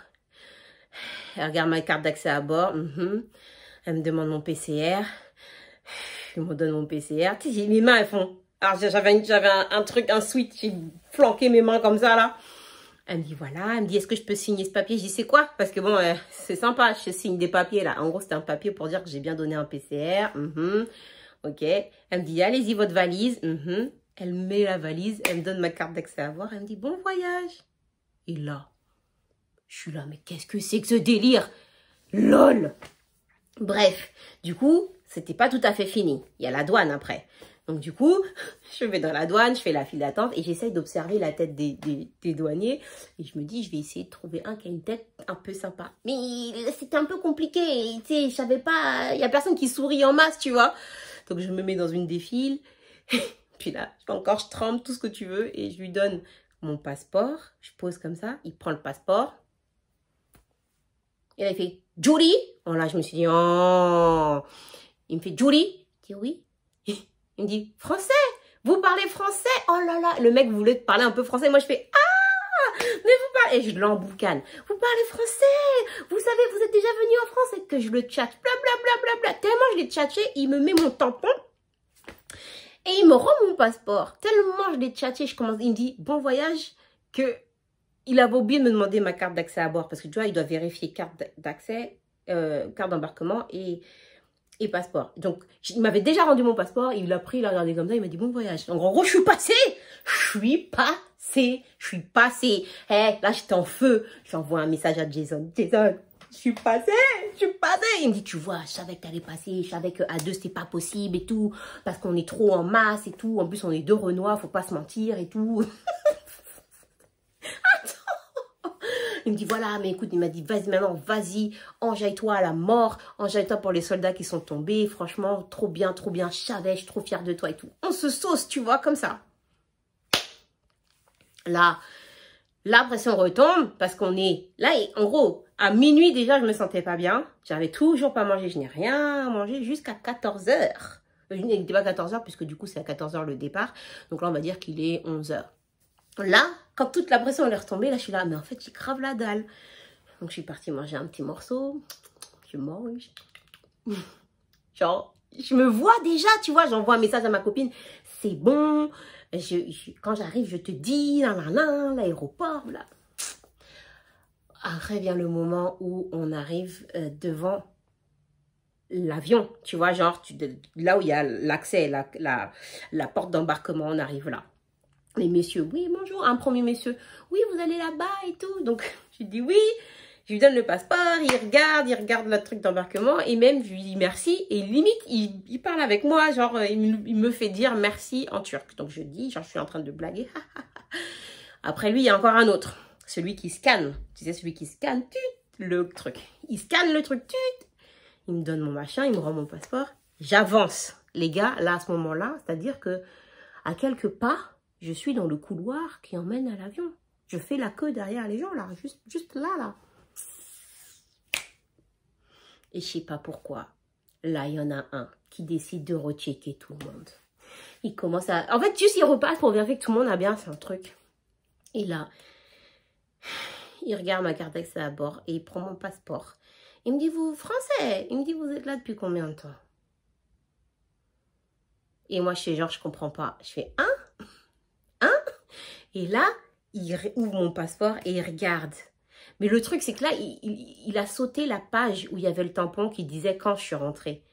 Elle regarde ma carte d'accès à bord. Elle me demande mon PCR. Je me donne mon PCR. Tu sais, mes mains, elles font... Alors, j'avais un truc, un switch. J'ai flanqué mes mains comme ça, là. Elle me dit, voilà. Elle me dit, est-ce que je peux signer ce papier? Je dis, c'est quoi? Parce que bon, c'est sympa. Je signe des papiers, là. En gros, c'était un papier pour dire que j'ai bien donné un PCR. Ok. Elle me dit, allez-y, votre valise. Elle met la valise. Elle me donne ma carte d'accès à bord. Elle me dit, bon voyage. Et là, je suis là, mais qu'est-ce que c'est que ce délire? LOL. Bref, du coup, c'était pas tout à fait fini. Il y a la douane après. Donc du coup, je vais dans la douane, je fais la file d'attente et j'essaye d'observer la tête des douaniers. Et je me dis, je vais essayer de trouver un qui a une tête un peu sympa. Mais c'était un peu compliqué. Tu sais, je savais pas, il y a personne qui sourit en masse, tu vois. Donc je me mets dans une des files. Puis là, encore, je tremble, tout ce que tu veux. Et je lui donne mon passeport. Je pose comme ça. Il prend le passeport. Et là, il fait « Julie ?» Bon, là, je me suis dit « Oh !» Il me fait « Julie ?» Je dis « Oui ?» Il me dit « Français ! Vous parlez français ?» Oh là là, le mec voulait parler un peu français. Moi, je fais « Ah ! Mais vous parlez... » Et je l'emboucane. « Vous parlez français ! Vous savez, vous êtes déjà venu en France !» Et que je le tchatche. Blablabla. Tellement je l'ai tchatché, il me met mon tampon. Et il me rend mon passeport. Tellement je l'ai tchatché, il me dit « Bon voyage !» que... Il avait oublié de me demander ma carte d'accès à bord parce que tu vois, il doit vérifier carte d'accès, carte d'embarquement et passeport. Donc, il m'avait déjà rendu mon passeport, il l'a pris, il l'a regardé comme ça, il m'a dit bon voyage. Donc, en gros, je suis passée. Là, j'étais en feu. J'envoie un message à Jason. Jason, je suis passée. Il me dit, tu vois, je savais que t'allais passer, je savais qu'à deux, c'était pas possible et tout, parce qu'on est trop en masse et tout. En plus, on est deux Renois, faut pas se mentir et tout. Il me dit, voilà, mais écoute, il m'a dit, vas-y, maintenant, vas-y, enjaille-toi à la mort, enjaille-toi pour les soldats qui sont tombés, franchement, trop bien, je savais, je suis trop fière de toi et tout. On se sauce, tu vois, comme ça. Là, la pression retombe, parce qu'on est, là, en gros, à minuit, déjà, je me sentais pas bien, j'avais toujours pas mangé, je n'ai rien mangé jusqu'à 14 h. Il n'était pas 14 h, puisque du coup, c'est à 14 h le départ, donc là, on va dire qu'il est 11 h. Là, quand toute la pression elle est retombée, là, je suis là, mais en fait, j'ai grave la dalle. Donc, je suis partie manger un petit morceau. Je mange. Genre, je me vois déjà, tu vois, j'envoie un message à ma copine. C'est bon. Quand j'arrive, je te dis, l'aéroport, là. Après vient le moment où on arrive devant l'avion. Tu vois, genre, là où il y a l'accès, la porte d'embarquement, on arrive là. Les messieurs, oui, bonjour, un premier monsieur, oui, vous allez là-bas et tout. Donc, je lui dis oui, je lui donne le passeport, il regarde le truc d'embarquement et même, je lui dis merci. Et limite, il parle avec moi, genre, il me fait dire merci en turc. Donc, je dis, genre, je suis en train de blaguer. Après lui, il y a encore un autre, celui qui scanne. Tu sais, celui qui scanne, le truc. Il scanne le truc, il me donne mon machin, il me rend mon passeport. J'avance, les gars, là, à ce moment-là, c'est-à-dire que, à quelques pas, je suis dans le couloir qui emmène à l'avion. Je fais la queue derrière les gens, là. Juste là. Et je sais pas pourquoi. Là, il y en a un qui décide de rechecker tout le monde. Il commence à... En fait, juste il repasse pour vérifier que tout le monde a bien son truc. Et là, il regarde ma carte d'accès à bord et il prend mon passeport. Il me dit, vous, français? Il me dit, vous êtes là depuis combien de temps? Et moi, je fais genre, je comprends pas. Je fais, hein? Et là, il ouvre mon passeport et il regarde. Mais le truc, c'est que là, il a sauté la page où il y avait le tampon qui disait quand je suis rentrée.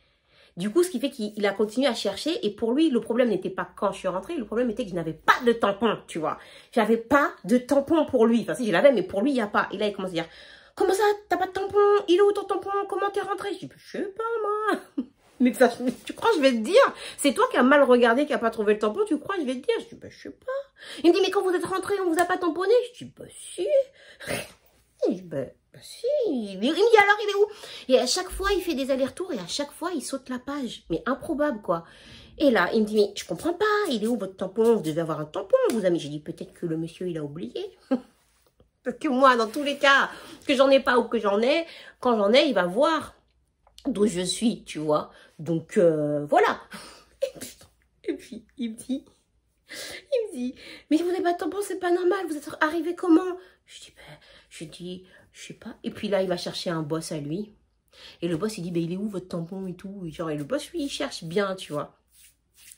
Du coup, ce qui fait qu'il a continué à chercher. Et pour lui, le problème n'était pas quand je suis rentrée. Le problème était que je n'avais pas de tampon, tu vois. J'avais pas de tampon pour lui. Enfin, si, je l'avais, mais pour lui, il n'y a pas. Et là, il commence à dire, comment ça, t'as pas de tampon? Il est où ton tampon? Comment t'es rentrée? Je dis, je sais pas, moi. Mais ça, tu crois, je vais te dire? C'est toi qui as mal regardé, qui n'a pas trouvé le tampon. Tu crois, je vais te dire? Je dis, je sais pas. Il me dit, mais quand vous êtes rentré, on vous a pas tamponné? Je dis, si. Je dis, si. Il me dit, alors, il est où? Et à chaque fois, il fait des allers-retours et à chaque fois, il saute la page. Mais improbable, quoi. Et là, il me dit, mais je comprends pas. Il est où votre tampon? Vous devez avoir un tampon, vous avez. J'ai dit, peut-être que le monsieur, il a oublié. Parce que moi, dans tous les cas, que j'en ai pas ou que j'en ai, quand j'en ai, il va voir d'où je suis, tu vois. Donc, voilà. Et puis, il me dit, mais vous n'avez pas de tampon, c'est pas normal. Vous êtes arrivé comment? Je dis, je sais pas. Et puis là, il va chercher un boss à lui. Et le boss, il dit, il est où votre tampon et tout? Et le boss, lui, il cherche bien, tu vois.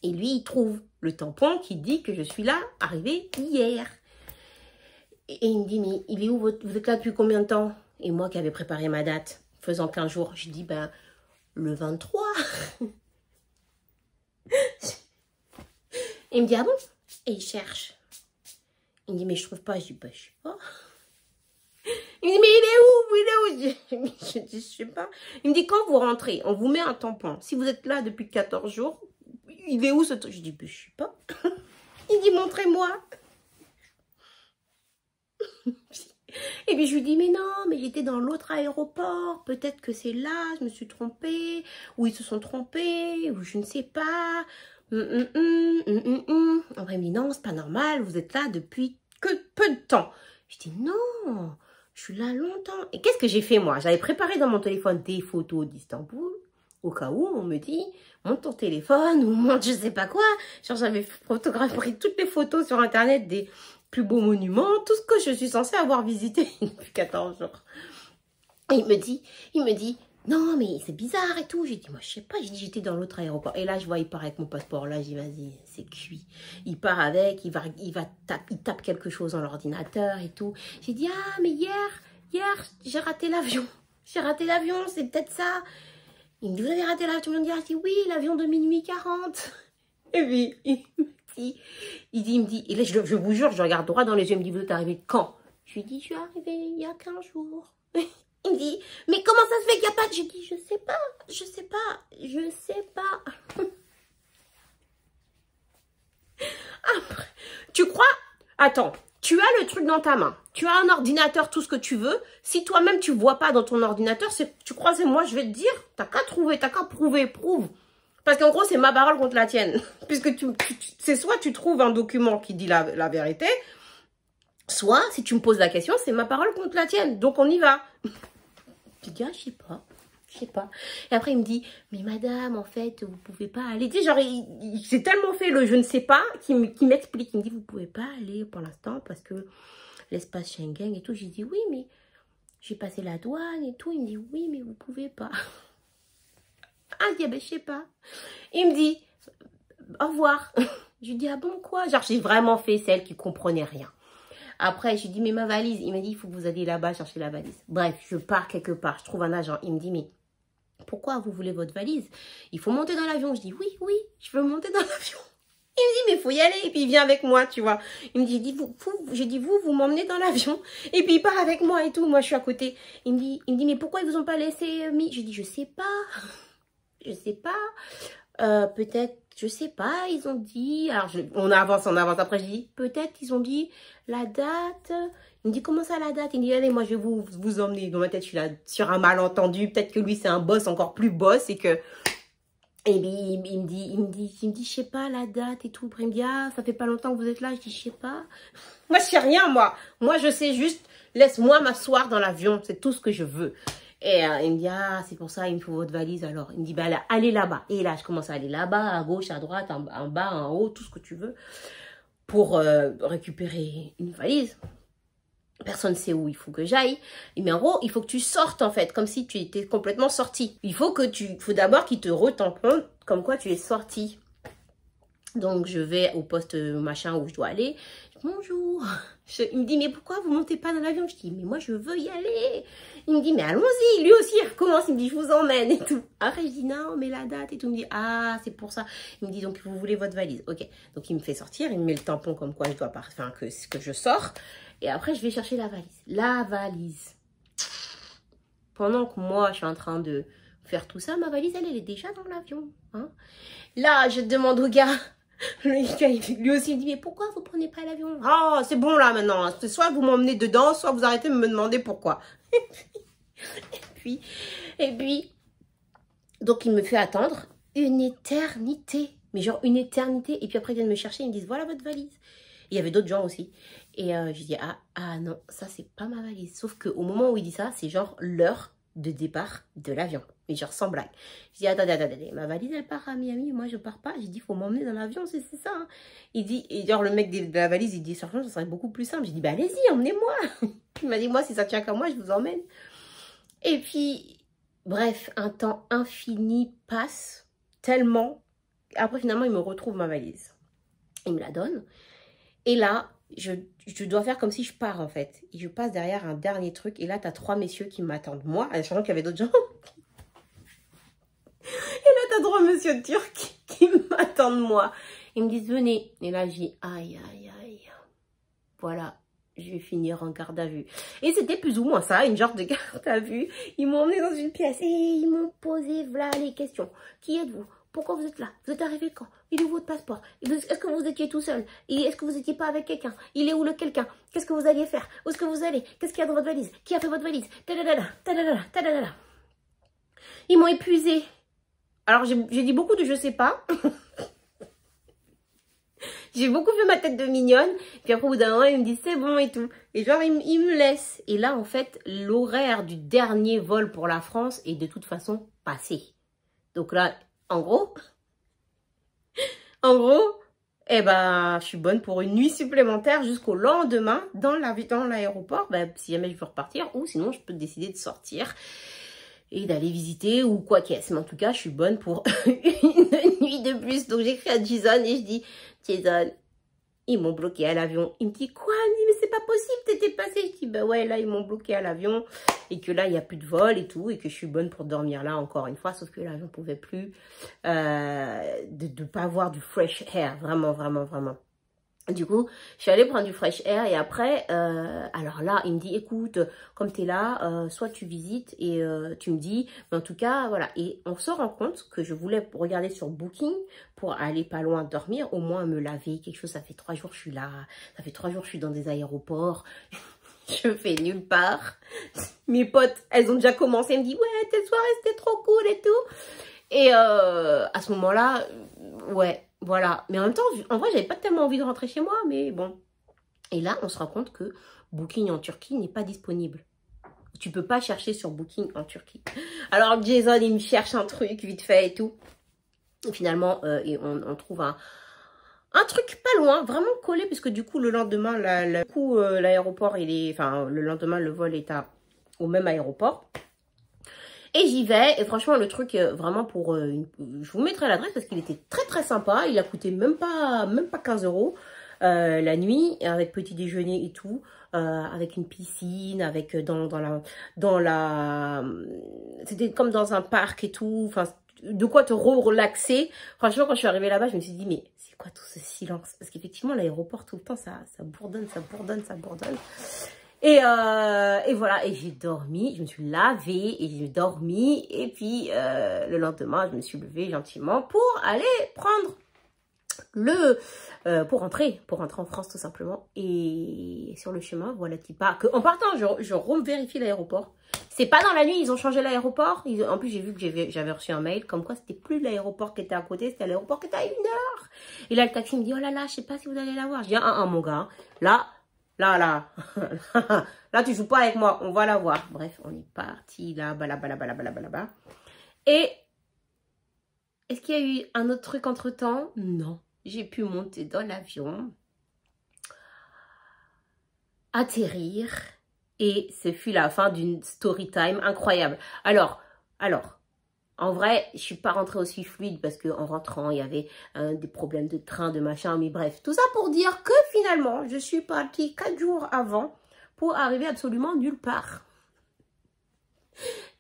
Et lui, il trouve le tampon qui dit que je suis là, arrivé hier. Et il me dit, mais il est où vous êtes là depuis combien de temps? Et moi qui avais préparé ma date, faisant 15 jours, je dis, le 23. Il me dit, ah bon? Et il cherche. Il me dit, mais je trouve pas. Je dis, je sais pas. Il me dit, mais il est où? Je dis, je sais pas. Il me dit, quand vous rentrez, on vous met un tampon. Si vous êtes là depuis 14 jours, il est où ce truc? Je dis, je sais pas. Il dit, montrez-moi. Et puis je lui dis, mais non, mais j'étais dans l'autre aéroport, peut-être que c'est là, je me suis trompée, ou ils se sont trompés, ou je ne sais pas. Après il me dit, non, c'est pas normal, vous êtes là depuis que peu de temps. Je dis, non, je suis là longtemps. Et qu'est-ce que j'ai fait moi? J'avais préparé dans mon téléphone des photos d'Istanbul, au cas où on me dit, monte ton téléphone, ou monte je sais pas quoi. Genre j'avais photographié toutes les photos sur internet des plus beaux monuments, tout ce que je suis censée avoir visité depuis 14 jours. Et il me dit, non mais c'est bizarre et tout. J'ai dit, moi je sais pas, j'ai dit j'étais dans l'autre aéroport. Et là je vois, il part avec mon passeport, là j'ai dit, vas-y, c'est cuit. Il part avec, il tape quelque chose dans l'ordinateur et tout. J'ai dit, ah mais hier, j'ai raté l'avion. J'ai raté l'avion, c'est peut-être ça. Il me dit, vous avez raté l'avion? Je dis, oui, l'avion de minuit 40. Et puis, il me dit, et là, je vous jure, je regarde droit dans les yeux, il me dit, vous êtes arrivé quand? Je lui dis, je suis arrivée il y a 15 jours. Il me dit, mais comment ça se fait qu'il n'y a pas de... Je dis, je sais pas. Après, tu crois... Attends, tu as le truc dans ta main. Tu as un ordinateur, tout ce que tu veux. Si toi-même, tu vois pas dans ton ordinateur, tu crois que c'est moi, je vais te dire, t'as qu'à trouver, t'as qu'à prouver, prouve. Parce qu'en gros, c'est ma parole contre la tienne. Puisque c'est soit tu trouves un document qui dit la vérité, soit, si tu me poses la question, c'est ma parole contre la tienne. Donc, on y va. Je dis, je sais pas. Et après, il me dit, mais madame, en fait, vous pouvez pas aller. Tu sais, genre, il s'est tellement fait le je ne sais pas qu'il m'explique. Il me dit, vous pouvez pas aller pour l'instant parce que l'espace Schengen et tout. J'ai dit, oui, mais j'ai passé la douane et tout. Il me dit, oui, mais vous pouvez pas. Ah, je dis, je sais pas. Il me dit, au revoir. Je lui dis, ah bon, quoi? Genre, j'ai vraiment fait celle qui comprenait rien. Après, je lui dis, mais ma valise. Il m'a dit, il faut que vous alliez là-bas chercher la valise. Bref, je pars quelque part. Je trouve un agent. Il me dit, mais pourquoi vous voulez votre valise? Il faut monter dans l'avion. Je dis, oui, je veux monter dans l'avion. Il me dit, mais il faut y aller. Et puis, il vient avec moi, tu vois. Il me dit, vous m'emmenez dans l'avion. Et puis, il part avec moi et tout. Moi, je suis à côté. Il me dit, mais pourquoi ils vous ont pas laissé mis? Je dis, je sais pas. Peut-être, je sais pas, ils ont dit, alors on avance, après je dis, peut-être ils ont dit la date. Il me dit, comment ça la date? Il me dit, allez, moi je vais vous emmener. Dans ma tête, je suis là sur un malentendu, peut-être que lui c'est un boss encore plus boss et que... Et puis il me dit, je sais pas la date et tout. Après il me dit, ah, ça fait pas longtemps que vous êtes là. Je dis, je sais pas. Moi je sais rien, moi je sais juste, laisse-moi m'asseoir dans l'avion, c'est tout ce que je veux. Et il me dit, ah, c'est pour ça, il me faut votre valise. Alors, il me dit, bah, là, allez là-bas. Et là, je commence à aller là-bas, à gauche, à droite, en bas, en haut, tout ce que tu veux, pour récupérer une valise. Personne ne sait où il faut que j'aille. Mais en gros, il faut que tu sortes, en fait, comme si tu étais complètement sorti. Il faut d'abord qu'il te retamponnent comme quoi tu es sorti. Donc, je vais au poste machin où je dois aller. Bonjour. Il me dit, mais pourquoi vous montez pas dans l'avion? Je dis, mais moi, je veux y aller. Il me dit, mais allons-y. Lui aussi, il recommence. Il me dit, je vous emmène et tout. Après, je dis, non, mais la date et tout. Il me dit, ah, c'est pour ça. Il me dit, donc, vous voulez votre valise. Ok. Donc, il me fait sortir. Il me met le tampon comme quoi je dois partir, enfin, que je sors. Et après, je vais chercher la valise. La valise. Pendant que moi, je suis en train de faire tout ça, ma valise, elle est déjà dans l'avion. Hein. Là, je demande au gars. Lui aussi, il me dit, mais pourquoi vous prenez pas l'avion? Ah, c'est bon là maintenant. Soit vous m'emmenez dedans, soit vous arrêtez de me demander pourquoi. Et puis, donc il me fait attendre une éternité. Mais genre une éternité. Et puis après, ils viennent me chercher, ils me disent, voilà votre valise. Et il y avait d'autres gens aussi. Et je dis, ah non, ça c'est pas ma valise. Sauf qu'au moment où il dit ça, c'est genre l'heure de départ de l'avion. Mais genre sans blague. Je dis, attendez, ma valise elle part à Miami, moi je pars pas. J'ai dit, il faut m'emmener dans l'avion, c'est ça. Hein. Il dit, et genre le mec de la valise, il dit, franchement, ça serait beaucoup plus simple. J'ai dit, bah allez-y, emmenez-moi. Il m'a dit, moi si ça tient qu'à moi, je vous emmène. Et puis, bref, un temps infini passe tellement. Après finalement, il me retrouve ma valise. Il me la donne. Et là, je dois faire comme si je pars en fait. Et je passe derrière un dernier truc. Et là, tu as 3 messieurs qui m'attendent. Moi, en sachant qu'il y avait d'autres gens. Et là, tu as 3 messieurs turcs qui m'attendent moi. Ils me disent, venez. Et là, j'ai aïe. Voilà, je vais finir en garde à vue. Et c'était plus ou moins ça, une genre de garde à vue. Ils m'ont emmené dans une pièce et ils m'ont posé voilà les questions. Qui êtes-vous? Pourquoi vous êtes là? Vous êtes arrivé quand? Il est où votre passeport? Est-ce que vous étiez tout seul? Est-ce que vous n'étiez pas avec quelqu'un? Il est où le quelqu'un? Qu'est-ce que vous alliez faire? Où est-ce que vous allez? Qu'est-ce qu'il y a dans votre valise? Qui a fait votre valise? Tadadada. Ils m'ont épuisé. Alors j'ai dit beaucoup de je sais pas. J'ai beaucoup fait ma tête de mignonne. Puis après, au bout d'un moment, il me dit c'est bon et tout. Et genre, il me laisse. Et là, en fait, l'horaire du dernier vol pour la France est de toute façon passé. Donc là, en gros, eh ben, je suis bonne pour une nuit supplémentaire jusqu'au lendemain dans l'aéroport. Ben, si jamais je veux repartir, ou sinon, je peux décider de sortir et d'aller visiter ou quoi qu'est-ce. Mais en tout cas, je suis bonne pour une nuit de plus. Donc, j'écris à Jason et je dis, Jason, ils m'ont bloqué à l'avion. Il me dit, quoi? Il me dit, mais c'est pas possible, t'étais passé. Je dis, bah ouais, là, ils m'ont bloqué à l'avion. Et que là, il n'y a plus de vol et tout. Et que je suis bonne pour dormir là encore une fois. Sauf que l'avion ne pouvait plus de pas avoir du fresh air. Vraiment. Du coup, je suis allée prendre du fresh air et après, alors là, il me dit, écoute, comme tu es là, soit tu visites et tu me dis, mais en tout cas, voilà. Et on se rend compte que je voulais regarder sur Booking pour aller pas loin dormir, au moins me laver, quelque chose, ça fait 3 jours que je suis là, ça fait 3 jours que je suis dans des aéroports, je fais nulle part. Mes potes, elles ont déjà commencé, elles me disent, ouais, tes soirées, c'était trop cool et tout. Et à ce moment-là, ouais. Voilà, mais en même temps, en vrai, j'avais pas tellement envie de rentrer chez moi, mais bon. Et là, on se rend compte que Booking en Turquie n'est pas disponible. Tu peux pas chercher sur Booking en Turquie. Alors, Jason, il me cherche un truc vite fait et tout. Et finalement, on trouve un truc pas loin, vraiment collé, puisque du coup, le lendemain, l'aéroport, le lendemain, le vol est au même aéroport. Et j'y vais, et franchement, le truc, vraiment pour... je vous mettrai l'adresse parce qu'il était très sympa. Il a coûté même pas 15 € la nuit, avec petit déjeuner et tout, avec une piscine, avec dans la c'était comme dans un parc et tout, enfin, de quoi te relaxer. Franchement, quand je suis arrivée là-bas, je me suis dit, mais c'est quoi tout ce silence? Parce qu'effectivement, l'aéroport, tout le temps, ça bourdonne. Et voilà, et j'ai dormi, je me suis lavée et j'ai dormi. Et puis, le lendemain, je me suis levée gentiment pour aller prendre pour rentrer en France tout simplement. Et sur le chemin, voilà qui part. En partant, je revérifie l'aéroport. C'est pas dans la nuit, ils ont changé l'aéroport. En plus, j'ai vu que j'avais reçu un mail comme quoi c'était plus l'aéroport qui était à côté, c'était l'aéroport qui était à 1 heure. Et là, le taxi me dit, oh là là, je sais pas si vous allez la voir. Je dis, mon gars, là... Là, là, tu joues pas avec moi, on va la voir. Bref, on est parti là, bala. Et est-ce qu'il y a eu un autre truc entre-temps? Non. J'ai pu monter dans l'avion, atterrir, et ce fut la fin d'une story time incroyable. Alors, en vrai, je suis pas rentrée aussi fluide parce qu'en rentrant, il y avait des problèmes de train, de machin, mais bref. Tout ça pour dire que finalement, je suis partie 4 jours avant pour arriver absolument nulle part.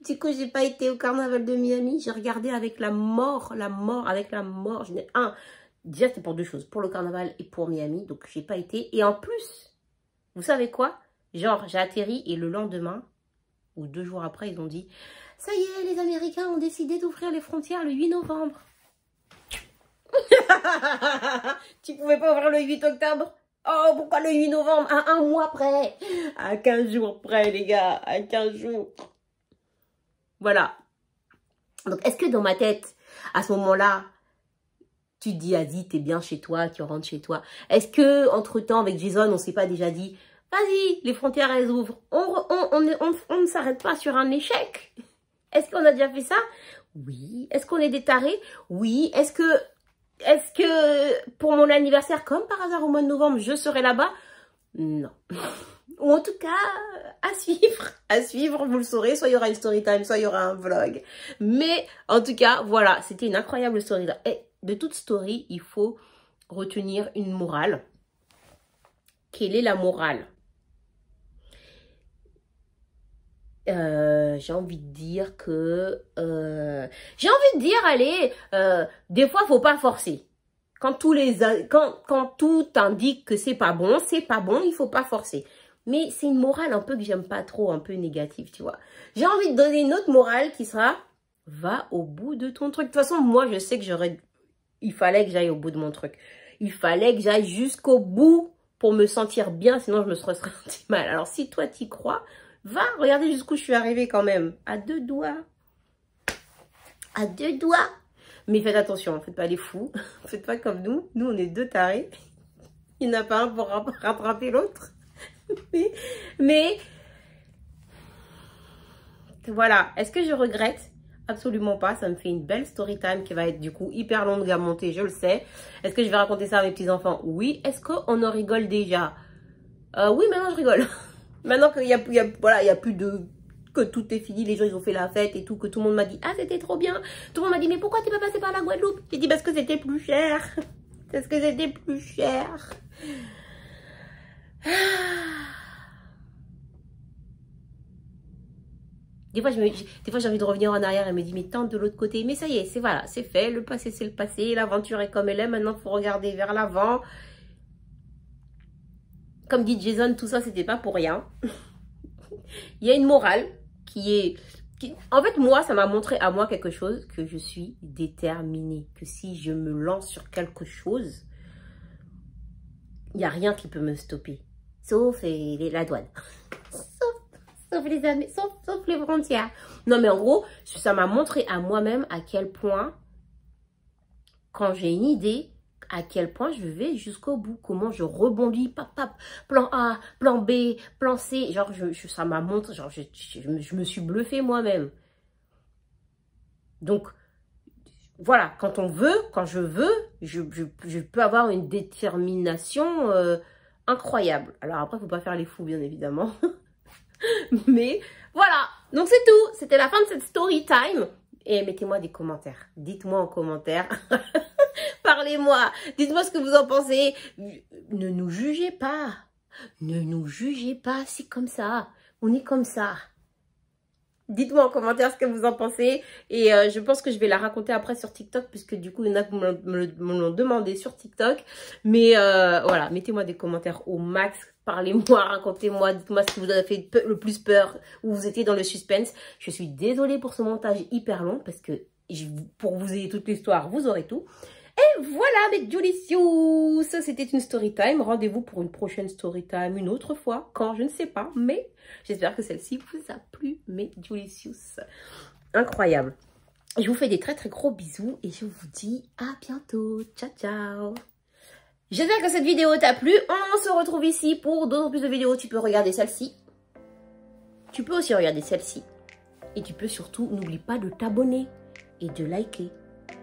Du coup, j'ai pas été au carnaval de Miami. J'ai regardé avec la mort. Déjà, c'était pour 2 choses, pour le carnaval et pour Miami. Donc, j'ai pas été. Et en plus, vous savez quoi? Genre, j'ai atterri et le lendemain, ou 2 jours après, ils ont dit... Ça y est, les Américains ont décidé d'ouvrir les frontières le 8 novembre. Tu pouvais pas ouvrir le 8 octobre? Oh, pourquoi le 8 novembre? À 1 mois près. À 15 jours près, les gars. À 15 jours. Voilà. Donc, est-ce que dans ma tête, à ce moment-là, tu te dis, Adi, t'es bien chez toi, tu rentres chez toi? Est-ce que, entre-temps, avec Jason, on s'est pas déjà dit, vas-y, les frontières, elles ouvrent. On ne s'arrête pas sur un échec. Est-ce qu'on a déjà fait ça? Oui. Est-ce qu'on est des tarés? Oui. Est-ce que pour mon anniversaire, comme par hasard au mois de novembre, je serai là-bas? Non. Ou en tout cas, à suivre. À suivre, vous le saurez. Soit il y aura une story time, soit il y aura un vlog. Mais en tout cas, voilà, c'était une incroyable story. Et de toute story, il faut retenir une morale. Quelle est la morale? J'ai envie de dire que... allez, des fois, faut pas forcer. Quand tout indique que c'est pas bon, il faut pas forcer. Mais c'est une morale un peu que j'aime pas trop, un peu négative, tu vois. J'ai envie de donner une autre morale qui sera, va au bout de ton truc. De toute façon, moi, je sais que il fallait que j'aille au bout de mon truc. Il fallait que j'aille jusqu'au bout pour me sentir bien, sinon je me serais senti mal. Alors, si toi, t'y crois... Va, regardez jusqu'où je suis arrivée quand même. À 2 doigts. À 2 doigts. Mais faites attention, faites pas les fous. Faites pas comme nous. Nous, on est 2 tarés. Il n'y en a pas un pour rattraper l'autre. mais voilà. Est-ce que je regrette? Absolument pas. Ça me fait une belle story time qui va être du coup hyper longue à monter, je le sais. Est-ce que je vais raconter ça à mes petits-enfants? Oui. Est-ce qu'on en rigole déjà? Oui, maintenant je rigole. Maintenant qu'il y a plus de... que tout est fini, les gens ils ont fait la fête et tout, que tout le monde m'a dit, ah c'était trop bien. Tout le monde m'a dit, mais pourquoi t'es pas passé par la Guadeloupe? J'ai dit, parce que c'était plus cher. Parce que c'était plus cher. Des fois, j'ai envie de revenir en arrière et me dire, mais tente de l'autre côté. Mais ça y est, c'est fait. Le passé, c'est le passé. L'aventure est comme elle est. Maintenant, il faut regarder vers l'avant. Comme dit Jason, tout ça, c'était pas pour rien. Il y a une morale en fait, moi, ça m'a montré à moi quelque chose, que je suis déterminée. Que si je me lance sur quelque chose, il n'y a rien qui peut me stopper. Sauf la douane. sauf les frontières. Non, mais en gros, ça m'a montré à moi-même à quel point, quand j'ai une idée, à quel point je vais jusqu'au bout, comment je rebondis, plan A, plan B, plan C, genre ça m'a montré, genre je me suis bluffée moi-même. Donc voilà, quand on veut, quand je veux, je peux avoir une détermination incroyable. Alors après, il ne faut pas faire les fous, bien évidemment. Mais voilà, donc c'est tout, c'était la fin de cette story time. Et mettez-moi des commentaires, dites-moi en commentaire. Parlez-moi, dites-moi ce que vous en pensez. Ne nous jugez pas. Ne nous jugez pas, c'est comme ça. On est comme ça. Dites-moi en commentaire ce que vous en pensez. Et je pense que je vais la raconter après sur TikTok, puisque du coup, il y en a qui me l'ont demandé sur TikTok. Mais voilà, mettez-moi des commentaires au max. Parlez-moi, racontez-moi, dites-moi ce qui vous a fait le plus peur, où vous étiez dans le suspense. Je suis désolée pour ce montage hyper long, parce que pour vous ayez toute l'histoire, vous aurez tout. Et voilà mes Julicious, ça c'était une story time. Rendez-vous pour une prochaine story time une autre fois, quand je ne sais pas, mais j'espère que celle-ci vous a plu mes Julicious. Incroyable. Je vous fais des très très gros bisous et je vous dis à bientôt. Ciao ciao. J'espère que cette vidéo t'a plu. On se retrouve ici pour d'autres plus de vidéos. Tu peux regarder celle-ci. Tu peux aussi regarder celle-ci. Et tu peux surtout, n'oublie pas de t'abonner et de liker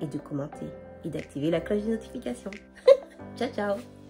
et de commenter et d'activer la cloche de notification. Ciao, ciao!